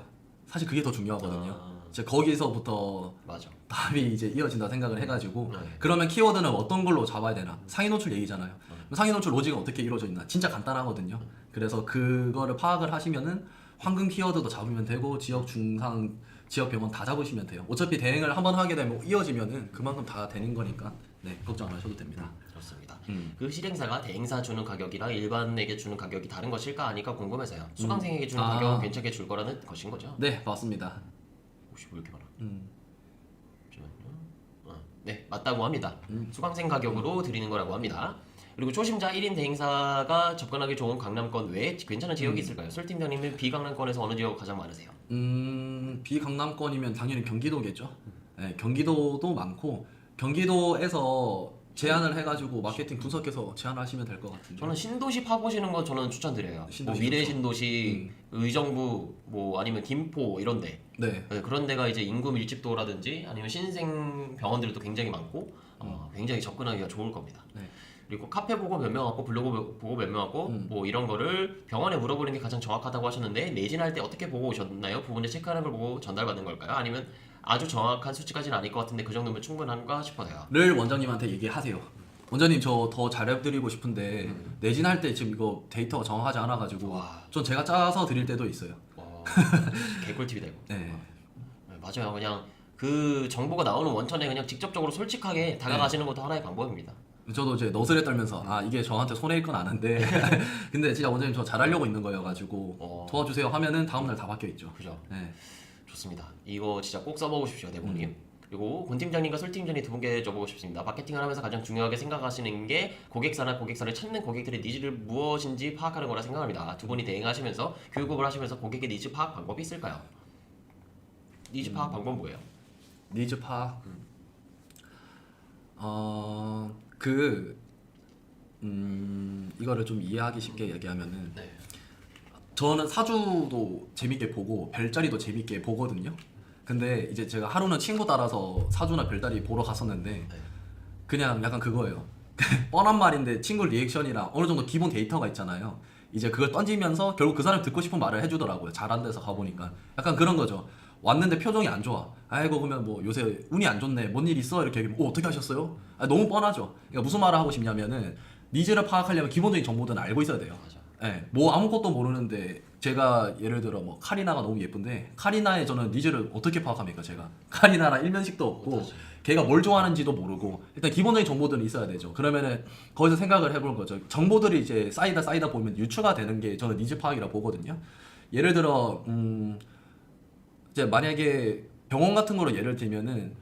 사실 그게 더 중요하거든요. 이제 거기서부터 맞아. 답이 이제 이어진다 생각을 해가지고, 네. 그러면 키워드는 어떤 걸로 잡아야 되나? 상위 노출 얘기잖아요. 상위 노출 로직은 어떻게 이루어져 있나? 진짜 간단하거든요. 그래서 그거를 파악을 하시면은 황금 키워드도 잡으면 되고, 지역 중상, 지역 병원 다 잡으시면 돼요. 어차피 대행을 한번 하게 되면 이어지면은 그만큼 다 되는 거니까, 네, 걱정 안 하셔도 됩니다. 좋습니다. 그 실행사가 대행사 주는 가격이랑 일반에게 주는 가격이 다른 것일까 아닐까 궁금해서요. 수강생에게 주는 가격은 괜찮게 줄 거라는 것인 거죠? 네, 맞습니다. 혹시 왜 이렇게 많아? 잠시만요. 네, 맞다고 합니다. 수강생 가격으로 드리는 거라고 합니다. 그리고 초심자 1인 대행사가 접근하기 좋은 강남권 외에 괜찮은 지역이 있을까요? 솔 팀장님은 비강남권에서 어느 지역 가장 많으세요? 비강남권이면 당연히 경기도겠죠. 네, 경기도도 많고, 경기도에서 제안을 해가지고 마케팅 분석해서 제안하시면 될 것 같은데. 저는 신도시 파보시는 거 저는 추천드려요. 신도시 미래 좋죠. 신도시, 의정부, 아니면 김포 이런 데. 네. 네, 그런 데가 이제 인구 밀집도라든지 아니면 신생 병원들도 굉장히 많고 굉장히 접근하기가 좋을 겁니다. 네. 그리고 카페 보고 몇 명 왔고 블로그 보고 몇 명 왔고 뭐 이런 거를 병원에 물어보는 게 가장 정확하다고 하셨는데, 내진할 때 어떻게 보고 오셨나요? 부분에 체크하는 걸 보고 전달받는 걸까요? 아니면 아주 정확한 수치까지는 아닐 것 같은데 그 정도면 충분한가 싶어요. 를 원장님한테 얘기하세요. 원장님 저 더 잘해드리고 싶은데 내진할 때 지금 이거 데이터가 정확하지 않아가지고, 와. 전 제가 짜서 드릴 때도 있어요. 개꿀팁이다 이거. 네. 네, 맞아요. 그냥 그 정보가 나오는 원천에 그냥 직접적으로 솔직하게 다가가시는 것도 하나의 방법입니다. 저도 이제 너스레 떨면서 이게 저한테 손해일 건 아는데 근데 진짜 원장님 저 잘하려고 있는 거여가지고 도와주세요 하면은 다음날 다 바뀌어 있죠. 그죠? 네. 좋습니다. 이거 진짜 꼭 써보고 싶으요 대본님. 그리고 권 팀장님과 솔 팀장님 두 분께 여쭤보고 싶습니다. 마케팅을 하면서 가장 중요하게 생각하시는 게 고객사를 찾는 고객들의 니즈를 무엇인지 파악하는 거라 생각합니다. 두 분이 대행하시면서 교육을 하시면서 고객의 니즈 파악 방법이 있을까요? 니즈 파악 방법 뭐예요? 니즈 파악. 이거를 좀 이해하기 쉽게 얘기하면은 네. 저는 사주도 재밌게 보고 별자리도 재밌게 보거든요. 근데 이제 제가 하루는 친구 따라서 사주나 별자리 보러 갔었는데 네. 그냥 약간 그거예요. 뻔한 말인데 친구 리액션이랑 어느 정도 기본 데이터가 있잖아요. 이제 그걸 던지면서 결국 그 사람이 듣고 싶은 말을 해주더라고요. 잘한 데서 가보니까 약간 그런 거죠. 왔는데 표정이 안 좋아. 아이고 그러면 뭐 요새 운이 안 좋네. 뭔 일 있어? 이렇게 얘기하면 어떻게 하셨어요? 너무 뻔하죠. 그러니까 무슨 말을 하고 싶냐면은 니즈를 파악하려면 기본적인 정보들은 알고 있어야 돼요. 맞아. 예, 뭐 아무것도 모르는데 제가 예를 들어 뭐 카리나가 너무 예쁜데 카리나의 저는 니즈를 어떻게 파악합니까 제가 카리나랑 일면식도 없고 못하지. 걔가 뭘 좋아하는지도 모르고 일단 기본적인 정보들은 있어야 되죠. 그러면은 거기서 생각을 해보는 거죠. 정보들이 이제 쌓이다 보면 유추가 되는 게 저는 니즈 파악이라 보거든요. 예를 들어 이제 만약에 병원 같은 거로 예를 들면은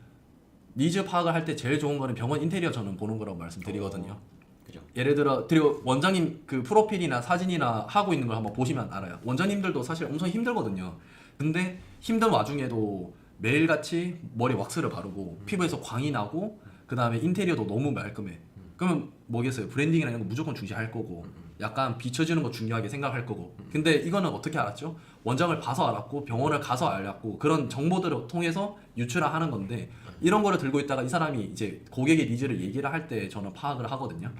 니즈 파악을 할 때 제일 좋은 거는 병원 인테리어 저는 보는 거라고 말씀드리거든요. 그죠. 예를 들어 그리고 원장님 그 프로필이나 사진이나 하고 있는 걸 한번 보시면 알아요. 원장님들도 사실 엄청 힘들거든요. 근데 힘든 와중에도 매일같이 머리 왁스를 바르고 피부에서 광이 나고 그 다음에 인테리어도 너무 말끔해. 그러면 뭐겠어요? 브랜딩이나 이런 거 무조건 중시할 거고 약간 비춰지는 거 중요하게 생각할 거고. 근데 이거는 어떻게 알았죠? 원장을 봐서 알았고 병원을 가서 알았고 그런 정보들을 통해서 유추를 하는 건데 이런 거를 들고 있다가 이 사람이 이제 고객의 니즈를 얘기를 할 때 저는 파악을 하거든요.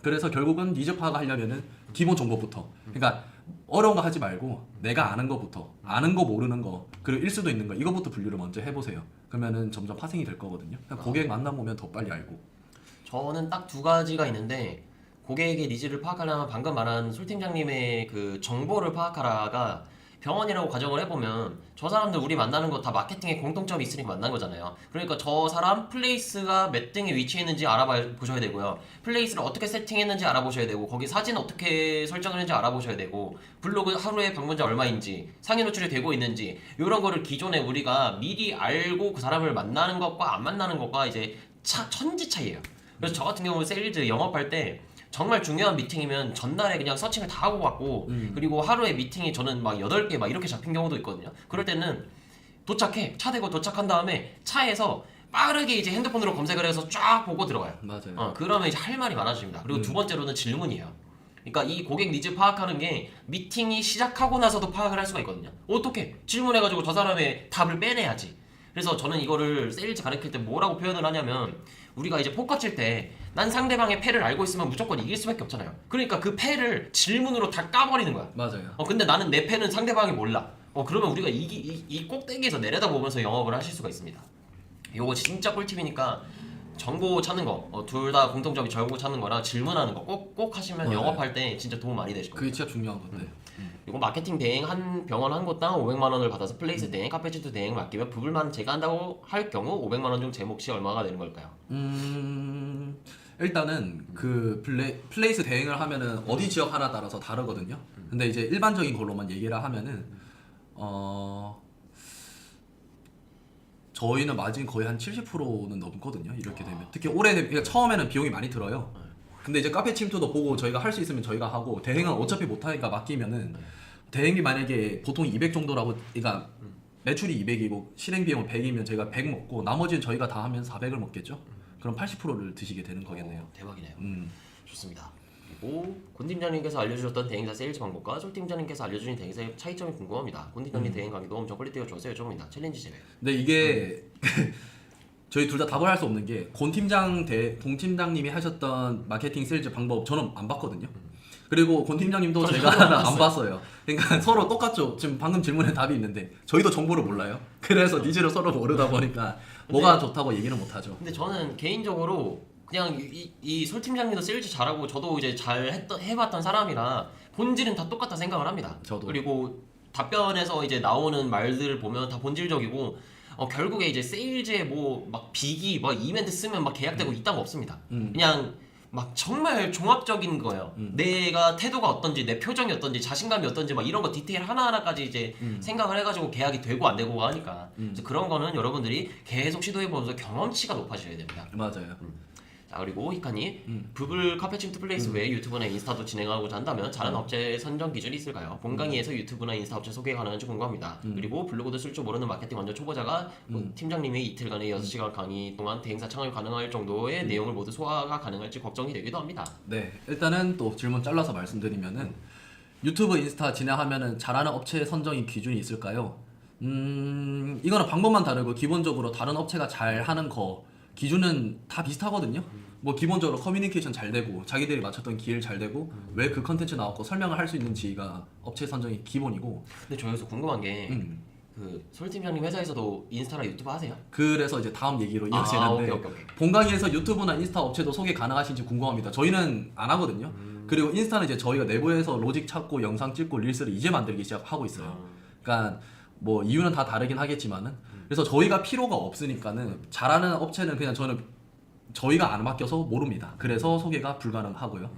그래서 결국은 니즈 파악을 하려면은 기본 정보부터. 그러니까 어려운 거 하지 말고 내가 아는 거부터 아는 거 모르는 거 그리고 일수도 있는 거 이거부터 분류를 먼저 해보세요. 그러면은 점점 파생이 될 거거든요. 그냥 고객 만나보면 더 빨리 알고. 저는 딱 두 가지가 있는데 고객의 니즈를 파악하려면 방금 말한 솔 팀장님의 그 정보를 파악하라가 병원이라고 가정을 해보면 저 사람들 우리 만나는 거 다 마케팅에 공통점이 있으니까 만난 거잖아요. 그러니까 저 사람 플레이스가 몇 등에 위치했는지 알아보셔야 되고요. 플레이스를 어떻게 세팅했는지 알아보셔야 되고 거기 사진 어떻게 설정했는지 알아보셔야 되고 블로그 하루에 방문자 얼마인지 상위 노출이 되고 있는지 이런 거를 기존에 우리가 미리 알고 그 사람을 만나는 것과 안 만나는 것과 이제 천지 차이예요. 그래서 저 같은 경우는 세일즈 영업할 때 정말 중요한 미팅이면 전날에 그냥 서칭을 다 하고 갔고 그리고 하루에 미팅이 저는 막 8개 막 이렇게 잡힌 경우도 있거든요. 그럴 때는 차 대고 도착한 다음에 차에서 빠르게 이제 핸드폰으로 검색을 해서 쫙 보고 들어가요. 맞아요. 그러면 이제 할 말이 많아집니다. 그리고 두 번째로는 질문이에요. 그러니까 이 고객 니즈 파악하는 게 미팅이 시작하고 나서도 파악을 할 수가 있거든요. 어떻게? 질문해가지고 저 사람의 답을 빼내야지. 그래서 저는 이거를 세일즈 가르칠 때 뭐라고 표현을 하냐면 우리가 이제 포커 칠 때 난 상대방의 패를 알고 있으면 무조건 이길 수밖에 없잖아요. 그러니까 그 패를 질문으로 다 까버리는 거야. 맞아요. 근데 나는 내 패는 상대방이 몰라. 그러면 우리가 이 꼭대기에서 내려다 보면서 영업을 하실 수가 있습니다. 요거 진짜 꿀팁이니까 정보 찾는 거, 둘 다 공통점이 정보 찾는 거랑 질문하는 거 꼭 하시면 맞아요. 영업할 때 진짜 도움 많이 되실 그게 겁니다. 진짜 중요한 건데. 그리고 마케팅 대행 한 병원 한 곳당 500만 원을 받아서 플레이스 대행, 카페치토 대행 맡기면 부불만 제가 한다고 할 경우 500만 원 중 제 몫이 얼마가 되는 걸까요? 일단은 그 플레이스 대행을 하면은 어디 지역 하나 따라서 다르거든요. 근데 이제 일반적인 걸로만 얘기를 하면은 저희는 마진 거의 한 70%는 넘거든요. 이렇게 되면 특히 그러니까 처음에는 비용이 많이 들어요. 근데 이제 카페 침투도 보고 저희가 할 수 있으면 저희가 하고 대행은 어차피 못하니까 맡기면은 대행이 만약에 보통 200 정도라고 그러니까 매출이 200이고 실행 비용은 100이면 저희가 100 먹고 나머지는 저희가 다 하면 400을 먹겠죠. 그럼 80%를 드시게 되는 거겠네요. 대박이네요. 좋습니다. 그리고 권 팀장님께서 알려주셨던 대행사 세일즈 방법과 솔 팀장님께서 알려주신 대행사의 차이점이 궁금합니다. 권 팀장님 대행 강의도 엄청 퀄리티가 좋아서 여쭤봅니다. 챌린지 제외. 근데 이게 저희 둘 다 답을 할 수 없는 게 권 팀장 동 팀장님이 하셨던 마케팅 세일즈 방법 저는 안 봤거든요. 그리고 권 팀장님도 제가 안 봤어요. 그러니까 서로 똑같죠. 지금 방금 질문에 답이 있는데 저희도 정보를 몰라요. 그래서 니즈를 서로 모르다 보니까 뭐가 좋다고 얘기는 못 하죠. 근데 저는 개인적으로 그냥 이솔 팀장님도 세일즈 잘하고 저도 이제 해봤던 사람이라 본질은 다 똑같다 생각을 합니다. 저도. 그리고 답변에서 이제 나오는 말들을 보면 다 본질적이고 결국에 이제 세일즈에 뭐 막 비기 막 이벤트 쓰면 막 계약되고 이딴 거 없습니다. 그냥 막 정말 종합적인 거예요. 내가 태도가 어떤지, 내 표정이 어떤지, 자신감이 어떤지 막 이런 거 디테일 하나하나까지 이제 생각을 해가지고 계약이 되고 안 되고가 하니까 그래서 그런 거는 여러분들이 계속 시도해보면서 경험치가 높아져야 됩니다. 맞아요. 자 그리고 히카니 부블 카페침트 플레이스 외에 유튜브나 인스타도 진행하고자 한다면 다른 업체 선정 기준이 있을까요? 본강의에서 유튜브나 인스타 업체 소개 가능한지 궁금합니다. 그리고 블로그도 쓸 줄 모르는 마케팅 완전 초보자가 뭐 팀장님의 이틀간의 6시간 강의 동안 대행사 창업이 가능할 정도의 내용을 모두 소화가 가능할지 걱정이 되기도 합니다. 네, 일단은 또 질문 잘라서 말씀드리면은 유튜브, 인스타 진행하면은 잘하는 업체 선정이 기준이 있을까요? 이거는 방법만 다르고 기본적으로 다른 업체가 잘하는 거 기준은 다 비슷하거든요. 뭐 기본적으로 커뮤니케이션 잘 되고 자기들이 맞췄던 기획 잘 되고 왜 그 컨텐츠 나왔고 설명을 할 수 있는지가 업체 선정이 기본이고. 근데 저 여기서 궁금한 게 그 솔팀장님 회사에서도 인스타나 유튜브 하세요? 그래서 이제 다음 얘기로 이어지는데 오케이. 본강의에서 유튜브나 인스타 업체도 소개 가능하신지 궁금합니다. 저희는 안 하거든요. 그리고 인스타는 이제 저희가 내부에서 로직 찾고 영상 찍고 릴스를 이제 만들기 시작하고 있어요. 그러니까 뭐 이유는 다 다르긴 하겠지만은 그래서 저희가 필요가 없으니까는 잘하는 업체는 그냥 저희가 안 맡겨서 모릅니다. 그래서 소개가 불가능하고요.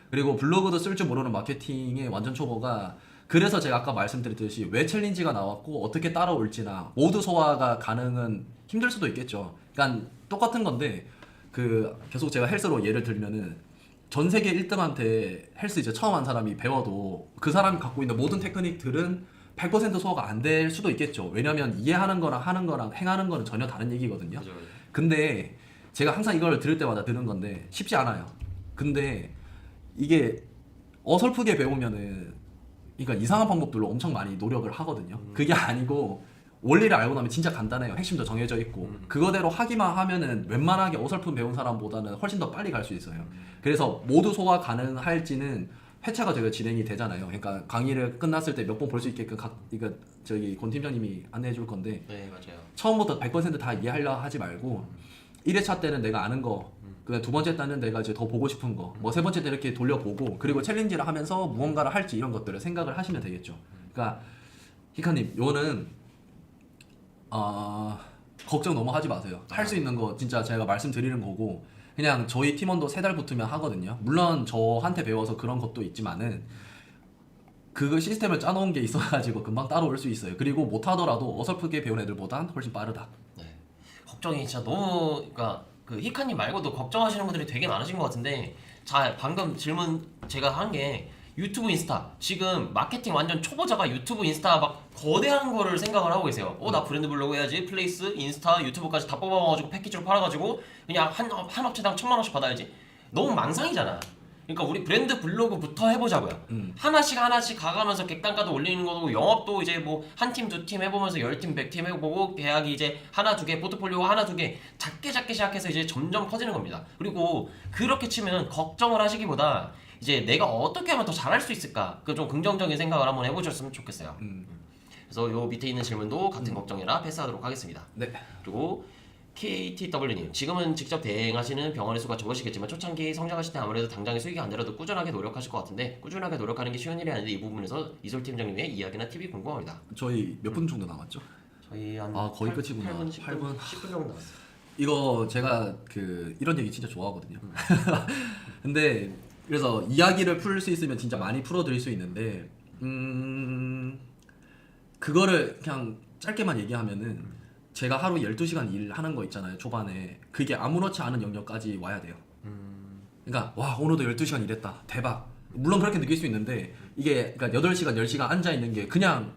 그리고 블로그도 쓸 줄 모르는 마케팅의 완전 초보가 그래서 제가 아까 말씀드렸듯이 왜 챌린지가 나왔고 어떻게 따라올지나 모두 소화가 가능은 힘들 수도 있겠죠. 그러니까 똑같은 건데 그 계속 제가 헬스로 예를 들면은 전 세계 1등한테 헬스 이제 처음 한 사람이 배워도 그 사람이 갖고 있는 모든 테크닉들은 100% 소화가 안 될 수도 있겠죠. 왜냐면 이해하는 거랑 하는 거랑 행하는 거는 전혀 다른 얘기거든요. 그죠. 근데 제가 항상 이걸 들을 때마다 드는 건데 쉽지 않아요. 근데 이게 어설프게 배우면은 그러니까 이상한 방법들로 엄청 많이 노력을 하거든요. 그게 아니고 원리를 알고 나면 진짜 간단해요. 핵심도 정해져 있고 그거대로 하기만 하면은 웬만하게 어설픈 배운 사람보다는 훨씬 더 빨리 갈 수 있어요. 그래서 모두 소화 가능할지는 회차가 되게 진행이 되잖아요. 그러니까 강의를 끝났을 때 몇 번 볼 수 있게끔 이거 저기 권 팀장님이 안내해 줄 건데 네 맞아요. 처음부터 100%다 이해하려 하지 말고 1회차 때는 내가 아는 거, 그다음 두 번째 때는 내가 이제 더 보고 싶은 거, 뭐 세 번째 때 이렇게 돌려보고 그리고 챌린지를 하면서 무언가를 할지 이런 것들을 생각을 하시면 되겠죠. 그러니까 히카님, 이거는 걱정 너무 하지 마세요. 할 수 있는 거 진짜 제가 말씀드리는 거고 그냥 저희 팀원도 3달 붙으면 하거든요. 물론 저한테 배워서 그런 것도 있지만은 그 시스템을 짜놓은 게 있어가지고 금방 따라올 수 있어요. 그리고 못하더라도 어설프게 배운 애들보단 훨씬 빠르다. 네. 걱정이 진짜 너무 그러니까 그 히카님 말고도 걱정하시는 분들이 되게 많으신 것 같은데 자 방금 질문 제가 한 게 유튜브 인스타 지금 마케팅 완전 초보자가 유튜브 인스타 막 거대한 거를 생각을 하고 계세요. 나 브랜드 블로그 해야지 플레이스 인스타 유튜브까지 다 뽑아가지고 패키지로 팔아가지고 그냥 한 업체당 1,000만 원씩 받아야지. 너무 망상이잖아. 그러니까 우리 브랜드 블로그부터 해보자고요. 하나씩 가가면서 객단가도 올리는 거고 영업도 이제 뭐 한 팀 두 팀 해보면서 10팀 100팀 해보고 계약이 이제 하나 두 개 포트폴리오가 하나 두 개 작게 시작해서 이제 점점 커지는 겁니다. 그리고 그렇게 치면 걱정을 하시기보다 이제 내가 어떻게 하면 더 잘할 수 있을까 그 좀 긍정적인 생각을 한번 해보셨으면 좋겠어요. 그래서 요 밑에 있는 질문도 같은 걱정이라 패스하도록 하겠습니다. 네. 그리고 KTW님 지금은 직접 대행하시는 병원의 수가 적으시겠지만 초창기 성장하실 때 아무래도 당장의 수익이 안 되라도 꾸준하게 노력하실 것 같은데 꾸준하게 노력하는 게 쉬운 일이 아닌데 이 부분에서 이솔 팀장님의 이야기나 팁이 궁금합니다. 저희 몇 분 정도 남았죠? 저희 한 거의 끝이구나. 8분, 8분. 10분 정도 남았어요. 이거 제가 이런 얘기 진짜 좋아하거든요. 근데 그래서 이야기를 풀 수 있으면 진짜 많이 풀어드릴 수 있는데 그거를 그냥 짧게만 얘기하면은 제가 하루 12시간 일하는 거 있잖아요. 초반에 그게 아무렇지 않은 영역까지 와야 돼요. 그러니까 와 오늘도 12시간 일했다 대박. 물론 그렇게 느낄 수 있는데 이게 그러니까 8시간 10시간 앉아있는 게 그냥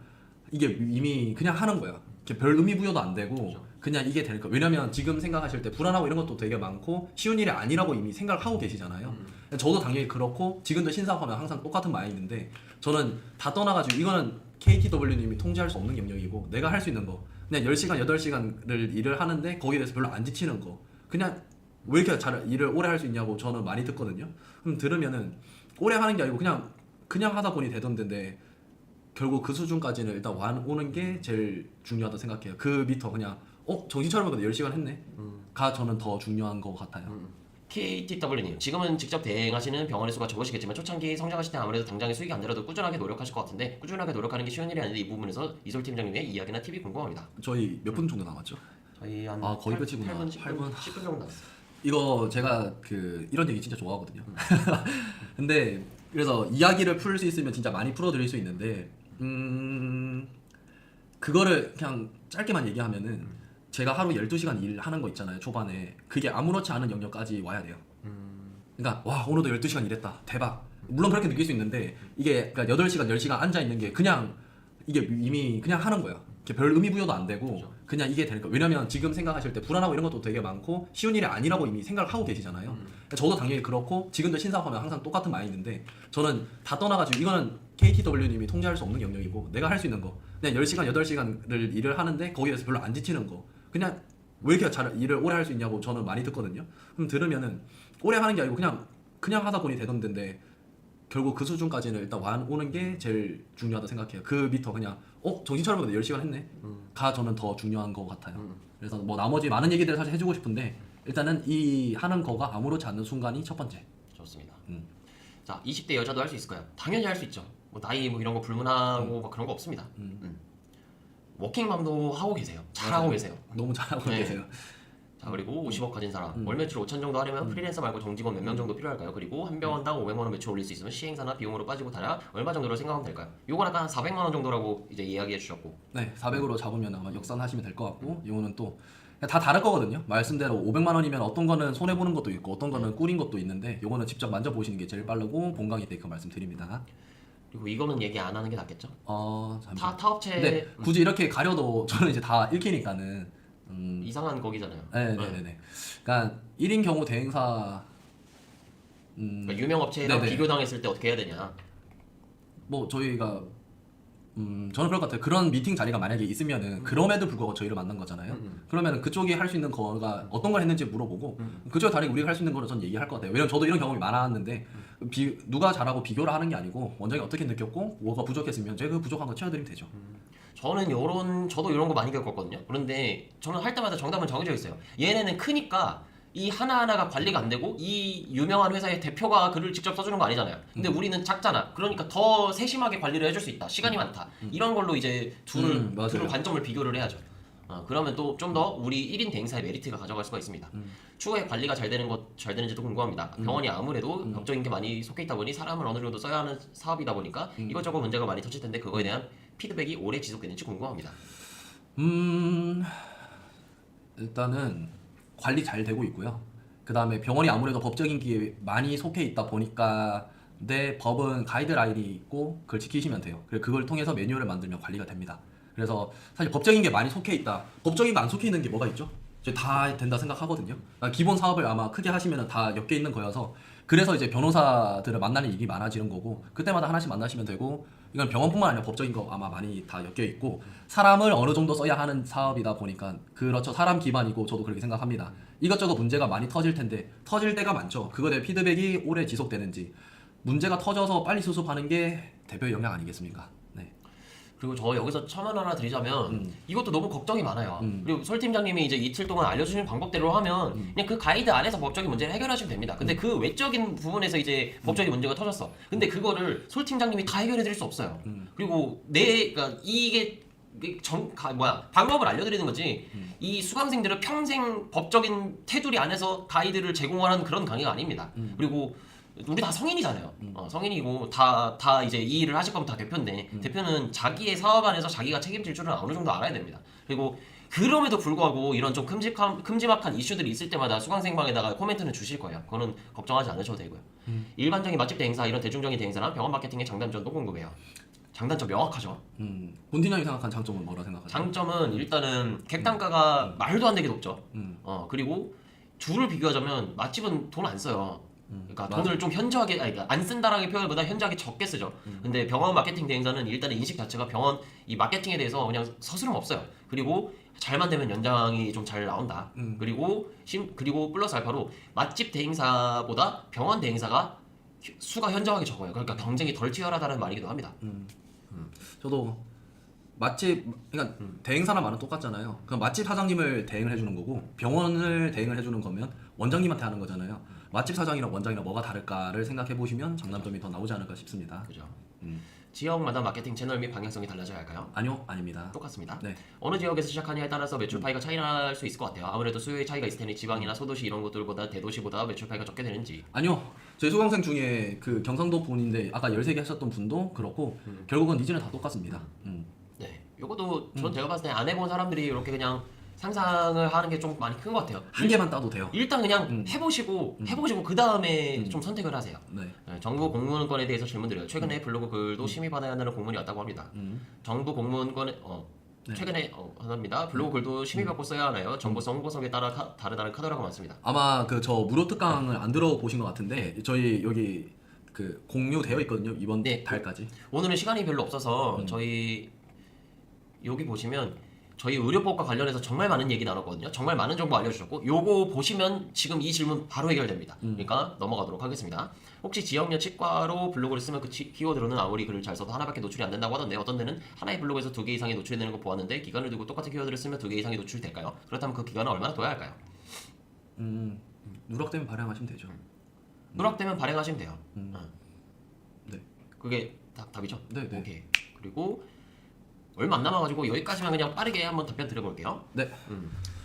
이게 이미 그냥 하는 거야. 별 의미 부여도 안 되고 그냥 이게 될 거. 왜냐면 지금 생각하실 때 불안하고 이런 것도 되게 많고 쉬운 일이 아니라고 이미 생각을 하고 계시잖아요. 저도 당연히 그렇고 지금도 신사업하면 항상 똑같은 마인드인데 저는 다 떠나가지고 이거는 KTW님이 통제할 수 없는 영역이고 내가 할 수 있는 거 그냥 10시간 8시간을 일을 하는데 거기에 대해서 별로 안 지치는 거 그냥 왜 이렇게 잘 일을 오래 할 수 있냐고 저는 많이 듣거든요. 그럼 들으면은 오래 하는 게 아니고 그냥 하다 보니 되던데 결국 그 수준까지는 일단 오는 게 제일 중요하다고 생각해요. 그 밑에 그냥 정신 차려보니까 10시간 했네 가 저는 더 중요한 것 같아요. KTW님 지금은 직접 대행하시는 병원의 수가 적으시겠지만 초창기 성장하실 때 아무래도 당장의 수익이 안 되라도 꾸준하게 노력하실 것 같은데 꾸준하게 노력하는 게 쉬운 일이 아닌데 이 부분에서 이솔 팀장님의 이야기나 팁이 궁금합니다. 저희 몇 분 정도 남았죠? 저희 한 거의 끝이구나. 8분, 8분. 10분 정도 남았어요. 이거 제가 이런 얘기 진짜 좋아하거든요. 근데 그래서 이야기를 풀 수 있으면 진짜 많이 풀어드릴 수 있는데 그거를 그냥 짧게만 얘기하면은 제가 하루 12시간 일하는 거 있잖아요. 초반에 그게 아무렇지 않은 영역까지 와야 돼요. 그러니까 와 오늘도 12시간 일했다 대박. 물론 그렇게 느낄 수 있는데 이게 그러니까 8시간 10시간 앉아 있는 게 그냥 이게 이미 그냥 하는 거야. 별 의미 부여도 안 되고 그렇죠. 그냥 이게 되니까. 왜냐면 지금 생각하실 때 불안하고 이런 것도 되게 많고 쉬운 일이 아니라고 이미 생각을 하고 계시잖아요. 저도 당연히 그렇고 지금도 신사업하면 항상 똑같은 마인드인데 저는 다 떠나가지고 이거는 KTW님이 통제할 수 없는 영역이고 내가 할 수 있는 거 그냥 10시간 8시간을 일을 하는데 거기에 대해서 별로 안 지치는 거 그냥 왜 이렇게 잘 일을 오래 할 수 있냐고 저는 많이 듣거든요. 그럼 들으면은 오래 하는 게 아니고 그냥 하다 보니 되던 데인데 결국 그 수준까지는 일단 오는 게 제일 중요하다 생각해요. 그 밑에 그냥 정신 차려보니까 10시간 했네 가 저는 더 중요한 것 같아요. 그래서 뭐 나머지 많은 얘기들을 사실 해주고 싶은데 일단은 이 하는 거가 아무렇지 않는 순간이 첫 번째. 좋습니다. 자, 20대 여자도 할 수 있을까요? 당연히 할 수 있죠. 뭐 나이 뭐 이런 거 불문하고 막 그런 거 없습니다. 워킹맘도 하고 계세요. 잘하고 계세요. 너무 잘하고 네. 계세요. 자, 그리고 50억 가진 사람, 월 매출 5천 정도 하려면 프리랜서 말고 정직원 몇 명 정도 필요할까요? 그리고 한 병원당 500만 원 매출 올릴 수 있으면 시행사나 비용으로 빠지고 다냐 얼마 정도로 생각하면 될까요? 요건 아까 한 400만 원 정도라고 이제 이야기해 주셨고. 네, 400으로 잡으면 아마 역산하시면 될 것 같고 이거는 또 다 다를 거거든요. 말씀대로 500만 원이면 어떤 거는 손해 보는 것도 있고 어떤 거는 꿀인 것도 있는데 요거는 직접 만져보시는 게 제일 빠르고 본강의 때 그 말씀드립니다. 그리고 이거는 얘기 안 하는 게 낫겠죠? 잠시만요. 타업체 근데 굳이 이렇게 가려도 저는 이제 다 읽히니까는 이상한 거기잖아요. 네네네. 그러니까 1인 경우 대행사 그러니까 유명 업체랑 네네. 비교당했을 때 어떻게 해야 되냐? 뭐 저희가 저는 그럴 것 같아요. 그런 미팅 자리가 만약에 있으면은 그럼에도 불구하고 저희를 만난 거잖아요. 그러면은 그쪽이 할 수 있는 거가 어떤 걸 했는지 물어보고 그쪽 다르게 우리가 할 수 있는 거를 전 얘기할 것 같아요. 왜냐면 저도 이런 경험이 많았는데 누가 잘하고 비교를 하는 게 아니고 원장이 어떻게 느꼈고 뭐가 부족했으면 제가 그 부족한 거 채워드리면 되죠. 저도 이런 거 많이 겪었거든요. 그런데 저는 할 때마다 정답은 정해져 있어요. 얘네는 크니까 이 하나하나가 관리가 안 되고 이 유명한 회사의 대표가 글을 직접 써주는 거 아니잖아요. 근데 우리는 작잖아. 그러니까 더 세심하게 관리를 해줄 수 있다. 시간이 많다. 이런 걸로 이제 둘을 맞아요. 관점을 비교를 해야죠. 그러면 또 좀 더 우리 1인 대행사의 메리트가 가져갈 수가 있습니다. 추후에 관리가 잘 되는지도 궁금합니다. 병원이 아무래도 법적인 게 많이 속해 있다 보니 사람을 어느 정도 써야 하는 사업이다 보니까 이것저것 문제가 많이 터질 텐데 그거에 대한 피드백이 오래 지속되는지 궁금합니다. 일단은 관리 잘 되고 있고요. 그 다음에 병원이 아무래도 법적인 게 많이 속해 있다 보니까 내 법은 가이드라인이 있고 그걸 지키시면 돼요. 그리고 그걸 통해서 매뉴얼을 만들면 관리가 됩니다. 그래서 사실 법적인 게 많이 속해 있다. 법적인 거 안 속해 있는 게 뭐가 있죠? 저희 다 된다 생각하거든요. 그러니까 기본 사업을 아마 크게 하시면 다 엮여 있는 거여서 그래서 이제 변호사들을 만나는 일이 많아지는 거고 그때마다 하나씩 만나시면 되고 이건 병원뿐만 아니라 법적인 거 아마 많이 다 엮여 있고 사람을 어느 정도 써야 하는 사업이다 보니까 그렇죠. 사람 기반이고 저도 그렇게 생각합니다. 이것저것 문제가 많이 터질 텐데 터질 때가 많죠. 그거에 대한 피드백이 오래 지속되는지 문제가 터져서 빨리 수습하는 게 대표의 역량 아니겠습니까? 네. 그리고 저 여기서 첨언 하나 드리자면 이것도 너무 걱정이 많아요. 그리고 솔 팀장님이 이제 이틀 동안 알려주신 방법대로 하면 그냥 그 가이드 안에서 법적인 문제를 해결하시면 됩니다. 근데 그 외적인 부분에서 이제 법적인 문제가 터졌어. 근데 그거를 솔 팀장님이 다 해결해드릴 수 없어요. 그리고 그러니까 이게 방법을 알려드리는 거지 이 수강생들은 평생 법적인 테두리 안에서 가이드를 제공하는 그런 강의가 아닙니다. 그리고 우리 다 성인이잖아요. 성인이고 다 이제 이 일을 하실 거면 다 대표인데 대표는 자기의 사업 안에서 자기가 책임질 줄은 어느 정도 알아야 됩니다. 그리고 그럼에도 불구하고 이런 좀 큼지막한 이슈들이 있을 때마다 수강생방에다가 코멘트는 주실 거예요. 그거는 걱정하지 않으셔도 되고요. 일반적인 맛집 대행사 이런 대중적인 대행사나 병원 마케팅의 장단점도 궁금해요. 장단점 명확하죠. 본인이 생각한 장점은 뭐라 생각하세요? 장점은 일단은 객단가가 말도 안 되게 높죠. 그리고 둘을 비교하자면 맛집은 돈 안 써요. 그러니까 돈을 좀 현저하게 그러니까 안 쓴다라는 표현보다 현저하게 적게 쓰죠. 근데 병원 마케팅 대행사는 일단 인식 자체가 병원 이 마케팅에 대해서 그냥 서스름 없어요. 그리고 잘만 되면 연장이 좀 잘 나온다. 그리고 플러스 알파로 맛집 대행사보다 병원 대행사가 수가 현저하게 적어요. 그러니까 경쟁이 덜 치열하다는 말이기도 합니다. 저도 맛집 그러니까 대행 사람만은 똑같잖아요. 그럼 맛집 사장님을 대행을 해주는 거고 병원을 대행을 해주는 거면 원장님한테 하는 거잖아요. 맛집 사장이랑 원장이랑 뭐가 다를까를 생각해 보시면 장단점이 더 나오지 않을까 싶습니다. 그죠. 지역마다 마케팅 채널 및 방향성이 달라져야 할까요? 아니요, 아닙니다. 똑같습니다. 네. 어느 지역에서 시작하냐에 따라서 매출 파이가 차이 날 수 있을 것 같아요. 아무래도 수요의 차이가 있을 테니 지방이나 소도시 이런 곳들보다 대도시보다 매출 파이가 적게 되는지. 아니요. 제 수강생 중에 그 경상도 분인데 아까 13개 하셨던 분도 그렇고 결국은 니즈는 다 똑같습니다. 네. 요것도 전 제가 봤을 때 안 해본 사람들이 이렇게 그냥 상상을 하는 게 좀 많이 큰 것 같아요. 한 개만 따도 돼요. 일단 그냥 해보시고 그 다음에 좀 선택을 하세요. 네. 네, 정부 공무원권에 대해서 질문드려요. 최근에 블로그 글도 심의받아야 한다는 공문이 왔다고 합니다. 정부 공무원권에 네. 최근에 합니다. 블로그 글도 심의받고 써야 하나요? 정보성, 홍보성에 따라 다르다는 카더라가 많습니다. 아마 그 저 무료 특강을 안 들어보신 것 같은데 저희 여기 그 공유되어 있거든요. 이번 네. 달까지. 오늘은 시간이 별로 없어서 저희 여기 보시면 저희 의료법과 관련해서 정말 많은 얘기 나눴거든요. 정말 많은 정보 알려주셨고 요거 보시면 지금 이 질문 바로 해결됩니다. 그러니까 넘어가도록 하겠습니다. 혹시 지역여 치과로 블로그를 쓰면 그 키워드로는 아무리 글을 잘 써도 하나밖에 노출이 안 된다고 하던데 어떤 데는 하나의 블로그에서 2개 이상이 노출이 되는 거 보았는데 기간을 두고 똑같은 키워드를 쓰면 2개 이상이 노출이 될까요? 그렇다면 그 기간은 얼마나 둬야 할까요? 누락되면 발행하시면 되죠. 누락되면 발행하시면 돼요. 네. 그게 답이죠? 네, 네. 오케이. 그리고 얼마 안 남아가지고 여기까지만 그냥 빠르게 한번 답변 드려볼게요. 네.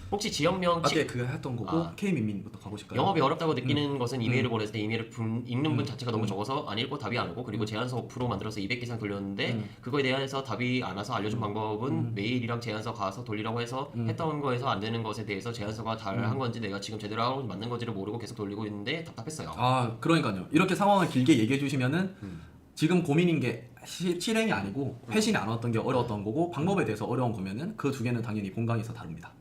혹시 지역명 아까 그거 했던 거고 K민민부터 가보실까요? 영업이 어렵다고 느끼는 것은 이메일을 보냈을 때 이메일을 읽는 분 자체가 너무 적어서 안 읽고 답이 안 오고 그리고 제안서 5% 만들어서 200개 이상 돌렸는데 그거에 대해서 답이 안 와서 알려준 방법은 메일이랑 제안서 가서 돌리라고 해서 했던 거에서 안 되는 것에 대해서 제안서가 잘한 건지 내가 지금 제대로 하고 맞는 건지를 모르고 계속 돌리고 있는데 답답했어요. 아 그러니까요. 이렇게 상황을 길게 얘기해 주시면은 지금 고민인 게 실행이 아니고 회신이 안 왔던 게 어려웠던 거고 방법에 대해서 어려운 거면은 그 두 개는 당연히 본강에서 다릅니다.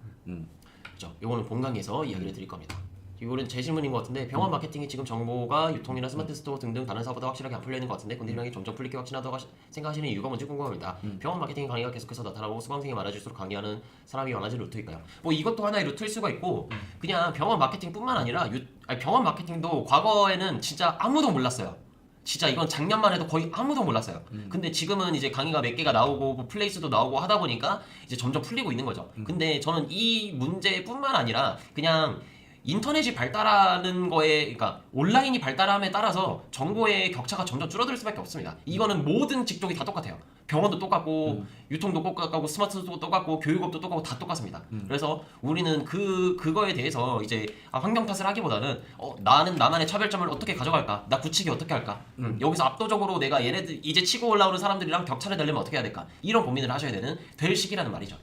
그렇죠. 이거는 본강에서 이야기를 드릴 겁니다. 이거는 제 질문인 것 같은데 병원 마케팅이 지금 정보가 유통이나 스마트 스토어 등등 다른 사업보다 확실하게 안 풀려 있는 것 같은데 군대량이 점점 풀릴 게 확신하다고 생각하시는 이유가 뭔지 궁금합니다. 병원 마케팅 강의가 계속해서 나타나고 수강생이 많아질수록 강의하는 사람이 많아질 루트일까요? 뭐 이것도 하나의 루트일 수가 있고 그냥 병원 마케팅뿐만 아니라 병원 마케팅도 과거에는 진짜 아무도 몰랐어요. 진짜 이건 작년만 해도 거의 아무도 몰랐어요. 근데 지금은 이제 강의가 몇 개가 나오고 뭐 플레이스도 나오고 하다 보니까 이제 점점 풀리고 있는 거죠. 근데 저는 이 문제뿐만 아니라 그냥 인터넷이 발달하는 거에 그러니까 온라인이 발달함에 따라서 정보의 격차가 점점 줄어들 수밖에 없습니다. 이거는 모든 직종이 다 똑같아요. 병원도 똑같고 유통도 똑같고 스마트도 똑같고 교육업도 똑같고 다 똑같습니다. 그래서 우리는 그거에 대해서 이제 환경 탓을 하기보다는 나는 나만의 차별점을 어떻게 가져갈까? 나 굳히기 어떻게 할까? 여기서 압도적으로 내가 얘네들 이제 치고 올라오는 사람들이랑 격차를 내려면 어떻게 해야 될까? 이런 고민을 하셔야 되는 될 시기라는 말이죠.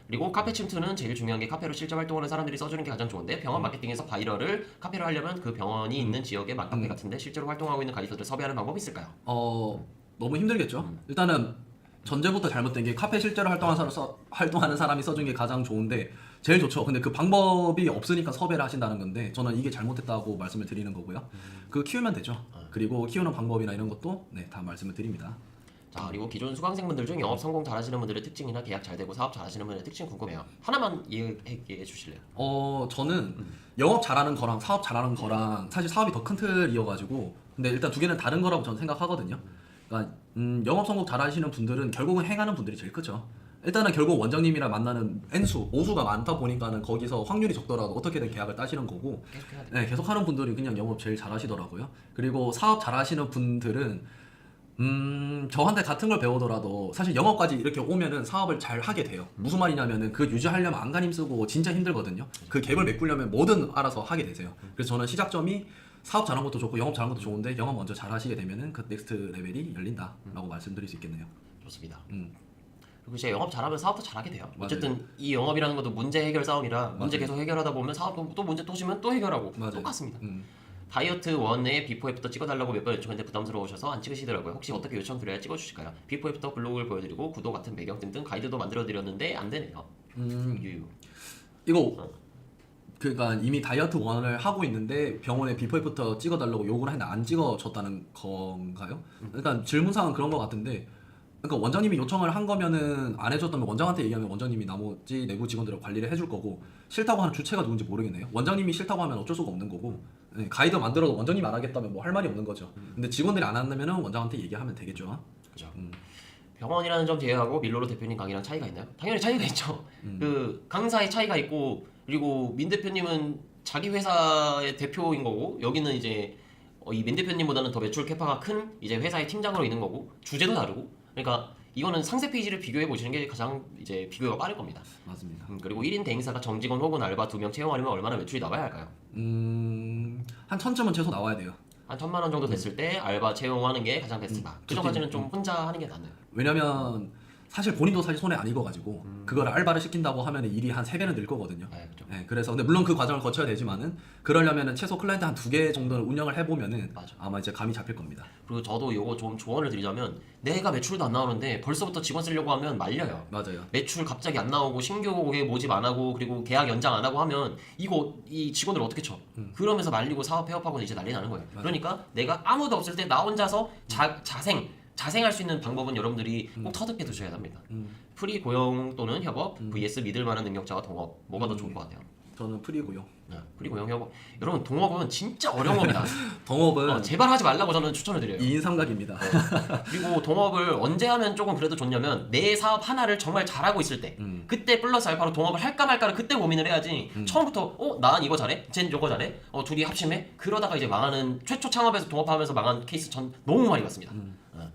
그리고 카페 침투는 제일 중요한 게 카페로 실제 활동하는 사람들이 써주는 게 가장 좋은데 병원 마케팅에서 바이럴을 카페로 하려면 그 병원이 있는 지역의 맘카페 같은데 실제로 활동하고 있는 가이드들을 섭외하는 방법이 있을까요? 너무 힘들겠죠. 일단은 전제부터 잘못된 게 카페 실제로 활동하는 사람이 써준 게 가장 좋은데 제일 좋죠. 근데 그 방법이 없으니까 섭외를 하신다는 건데 저는 이게 잘못됐다고 말씀을 드리는 거고요. 그 키우면 되죠. 그리고 키우는 방법이나 이런 것도 다 말씀을 드립니다. 자 그리고 기존 수강생분들 중 영업 성공 잘하시는 분들의 특징이나 계약 잘 되고 사업 잘하시는 분들의 특징 궁금해요. 하나만 얘기해 주실래요? 저는 영업 잘하는 거랑 사업 잘하는 거랑 사실 사업이 더 큰 틀이어가지고 근데 일단 두 개는 다른 거라고 저는 생각하거든요. 그러니까 영업 성공 잘하시는 분들은 결국은 행하는 분들이 제일 크죠. 일단은 결국 원장님이랑 만나는 오수가 많다 보니까는 거기서 확률이 적더라도 어떻게든 계약을 따시는 거고 계속 해야 돼. 네, 계속 하는 분들이 그냥 영업 제일 잘하시더라고요. 그리고 사업 잘하시는 분들은 저한테 같은 걸 배우더라도 사실 영업까지 이렇게 오면은 사업을 잘 하게 돼요. 무슨 말이냐면은 그 유지하려면 안간힘 쓰고 진짜 힘들거든요. 그 갭을 메꾸려면 뭐든 알아서 하게 되세요. 그래서 저는 시작점이 사업 잘하는 것도 좋고 영업 잘하는 것도 좋은데 영업 먼저 잘 하시게 되면은 그 넥스트 레벨이 열린다라고 말씀드릴 수 있겠네요. 좋습니다. 그리고 이제 영업 잘하면 사업도 잘하게 돼요. 맞아요. 어쨌든 이 영업이라는 것도 문제 해결 싸움이라 문제 계속 해결하다 보면 사업도 또 문제 또 오시면 또 해결하고 맞아요. 똑같습니다. 다이어트 원에 비포 애프터 찍어달라고 몇 번 요청했는데 부담스러우셔서 안 찍으시더라고요. 혹시 어떻게 요청드려야 찍어주실까요? 비포 애프터 블로그를 보여드리고 구도 같은 배경 등등 가이드도 만들어드렸는데 안 되네요. 유유. 이거 그러니까 이미 다이어트 원을 하고 있는데 병원에 비포 애프터 찍어달라고 요구를 했는데 안 찍어줬다는 건가요? 그러니까 질문사항은 그런 것 같은데 그러니까 원장님이 요청을 한 거면은 안 해줬다면 원장한테 얘기하면 원장님이 나머지 내부 직원들을 관리를 해줄 거고 싫다고 하는 주체가 누군지 모르겠네요. 원장님이 싫다고 하면 어쩔 수가 없는 거고 가이드 만들어도 원장님이 안 하겠다면 뭐 할 말이 없는 거죠. 근데 직원들이 안 한다면은 원장한테 얘기하면 되겠죠. 그죠. 병원이라는 점 제외하고 밀로로 대표님 강의랑 차이가 있나요? 당연히 차이가 있죠. 그 강사의 차이가 있고 그리고 민 대표님은 자기 회사의 대표인 거고 여기는 이제 이 민 대표님보다는 더 매출 캐파가 큰 이제 회사의 팀장으로 있는 거고 주제도 다르고 그러니까 이거는 상세 페이지를 비교해 보시는 게 가장 이제 비교가 빠를 겁니다. 맞습니다. 그리고 1인 대행사가 정직원 혹은 알바 2명 채용하려면 얼마나 매출이 나와야 할까요? 한 1000점은 최소 나와야 돼요. 한 1,000만 원 정도 됐을 때 알바 채용하는 게 가장 베스트다. 그 전까지는 좀 혼자 하는 게 낫네요. 왜냐면 사실 본인도 사실 손에 안 익어가지고 그걸 알바를 시킨다고 하면 일이 한 3배는 늘 거거든요. 네, 그렇죠. 네, 그래서 근데 물론 그 과정을 거쳐야 되지만은 그러려면은 최소 클라이언트 한 2개 정도는 운영을 해보면은 맞아. 아마 이제 감이 잡힐 겁니다. 그리고 저도 요거 좀 조언을 드리자면 내가 매출도 안 나오는데 벌써부터 직원 쓰려고 하면 말려요. 맞아요. 매출 갑자기 안 나오고 신규 고객 모집 안 하고 그리고 계약 연장 안 하고 하면 이 직원들 어떻게 쳐? 그러면서 말리고 사업 폐업하고 이제 난리 나는 거예요. 맞아요. 그러니까 내가 아무도 없을 때 나 혼자서 자생할 수 있는 방법은 여러분들이 꼭 터득해 두셔야 합니다. 프리 고용 또는 협업 vs 믿을 만한 능력자와 동업 뭐가 더 좋을 것 같아요? 저는 프리고요. 네, 프리 고용 협업. 여러분 동업은 진짜 어려운 겁니다. 동업은 제발 하지 말라고 저는 추천을 드려요. 2인 삼각입니다. 그리고 동업을 언제 하면 조금 그래도 좋냐면 내 사업 하나를 정말 잘하고 있을 때 그때 플러스 알파로 동업을 할까 말까를 그때 고민을 해야지 처음부터 난 이거 잘해? 쟨 저거 잘해? 둘이 합심해? 그러다가 이제 망하는 최초 창업에서 동업하면서 망한 케이스 전 너무 많이 봤습니다.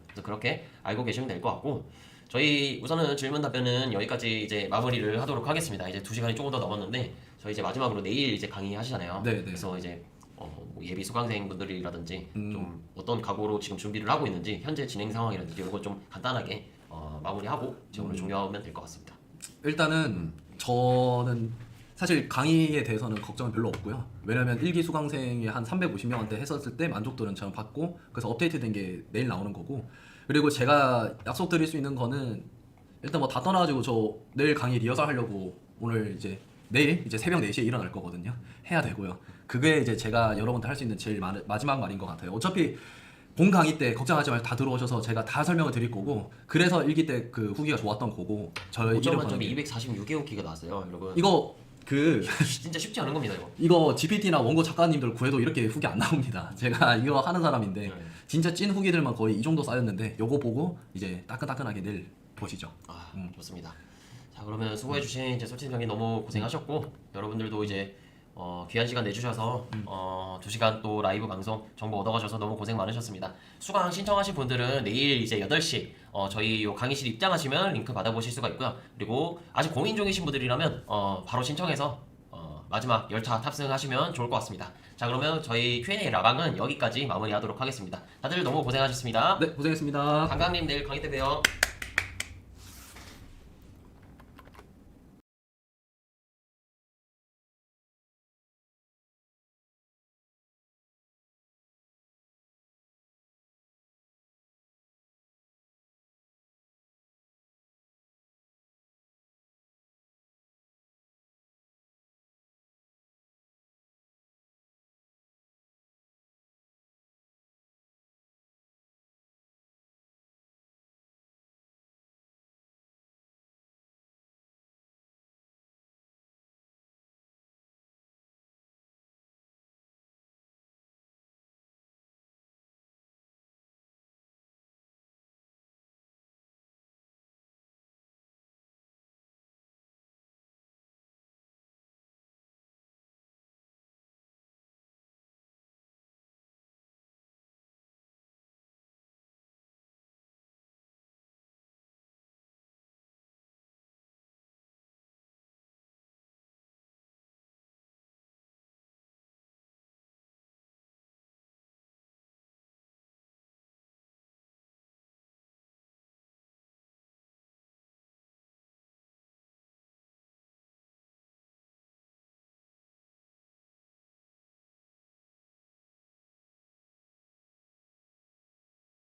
그래서 그렇게 알고 계시면 될 것 같고 저희 우선은 질문 답변은 여기까지 이제 마무리를 하도록 하겠습니다. 이제 2시간이 조금 더 넘었는데 저희 이제 마지막으로 내일 이제 강의 하시잖아요. 네. 그래서 이제 뭐 예비 수강생분들이라든지 좀 어떤 각오로 지금 준비를 하고 있는지 현재 진행 상황이라든지 이런 거 좀 간단하게 마무리하고 오늘 종료하면 될 것 같습니다. 일단은 저는 사실 강의에 대해서는 걱정은 별로 없고요. 왜냐면 1기 수강생이 한 350명한테 했었을 때 만족도는 저는 받고 그래서 업데이트된 게 내일 나오는 거고 그리고 제가 약속드릴 수 있는 거는 일단 뭐 다 떠나가지고 저 내일 강의 리허설 하려고 오늘 이제 내일 이제 새벽 4시에 일어날 거거든요. 해야 되고요. 그게 이제 제가 여러분들 할 수 있는 제일 마지막 말인 것 같아요. 어차피 본 강의 때 걱정하지 말고 다 들어오셔서 제가 다 설명을 드릴 거고 그래서 1기 때 그 후기가 좋았던 거고 저희 5점 만점에 246개 후기가 나왔어요, 여러분. 이거 진짜 쉽지 않은 겁니다, 이거. 이거 GPT나 원고 작가님들 구해도 이렇게 후기 안 나옵니다. 제가 이거 하는 사람인데 네. 진짜 찐 후기들만 거의 이 정도 쌓였는데 요거 보고 이제 따끈따끈하게 내일 보시죠. 좋습니다. 자, 그러면 수고해주신 이제 솔팀장님 너무 고생하셨고 여러분들도 이제 귀한 시간 내주셔서 2시간 또 라이브 방송 정보 얻어가셔서 너무 고생 많으셨습니다. 수강 신청하신 분들은 내일 이제 8시 저희 요 강의실 입장하시면 링크 받아보실 수가 있고요. 그리고 아직 고민 중이신 분들이라면 바로 신청해서 마지막 열차 탑승하시면 좋을 것 같습니다. 자, 그러면 저희 Q&A 라방은 여기까지 마무리하도록 하겠습니다. 다들 너무 고생하셨습니다. 네, 고생했습니다. 강강님 내일 강의 때 봬요.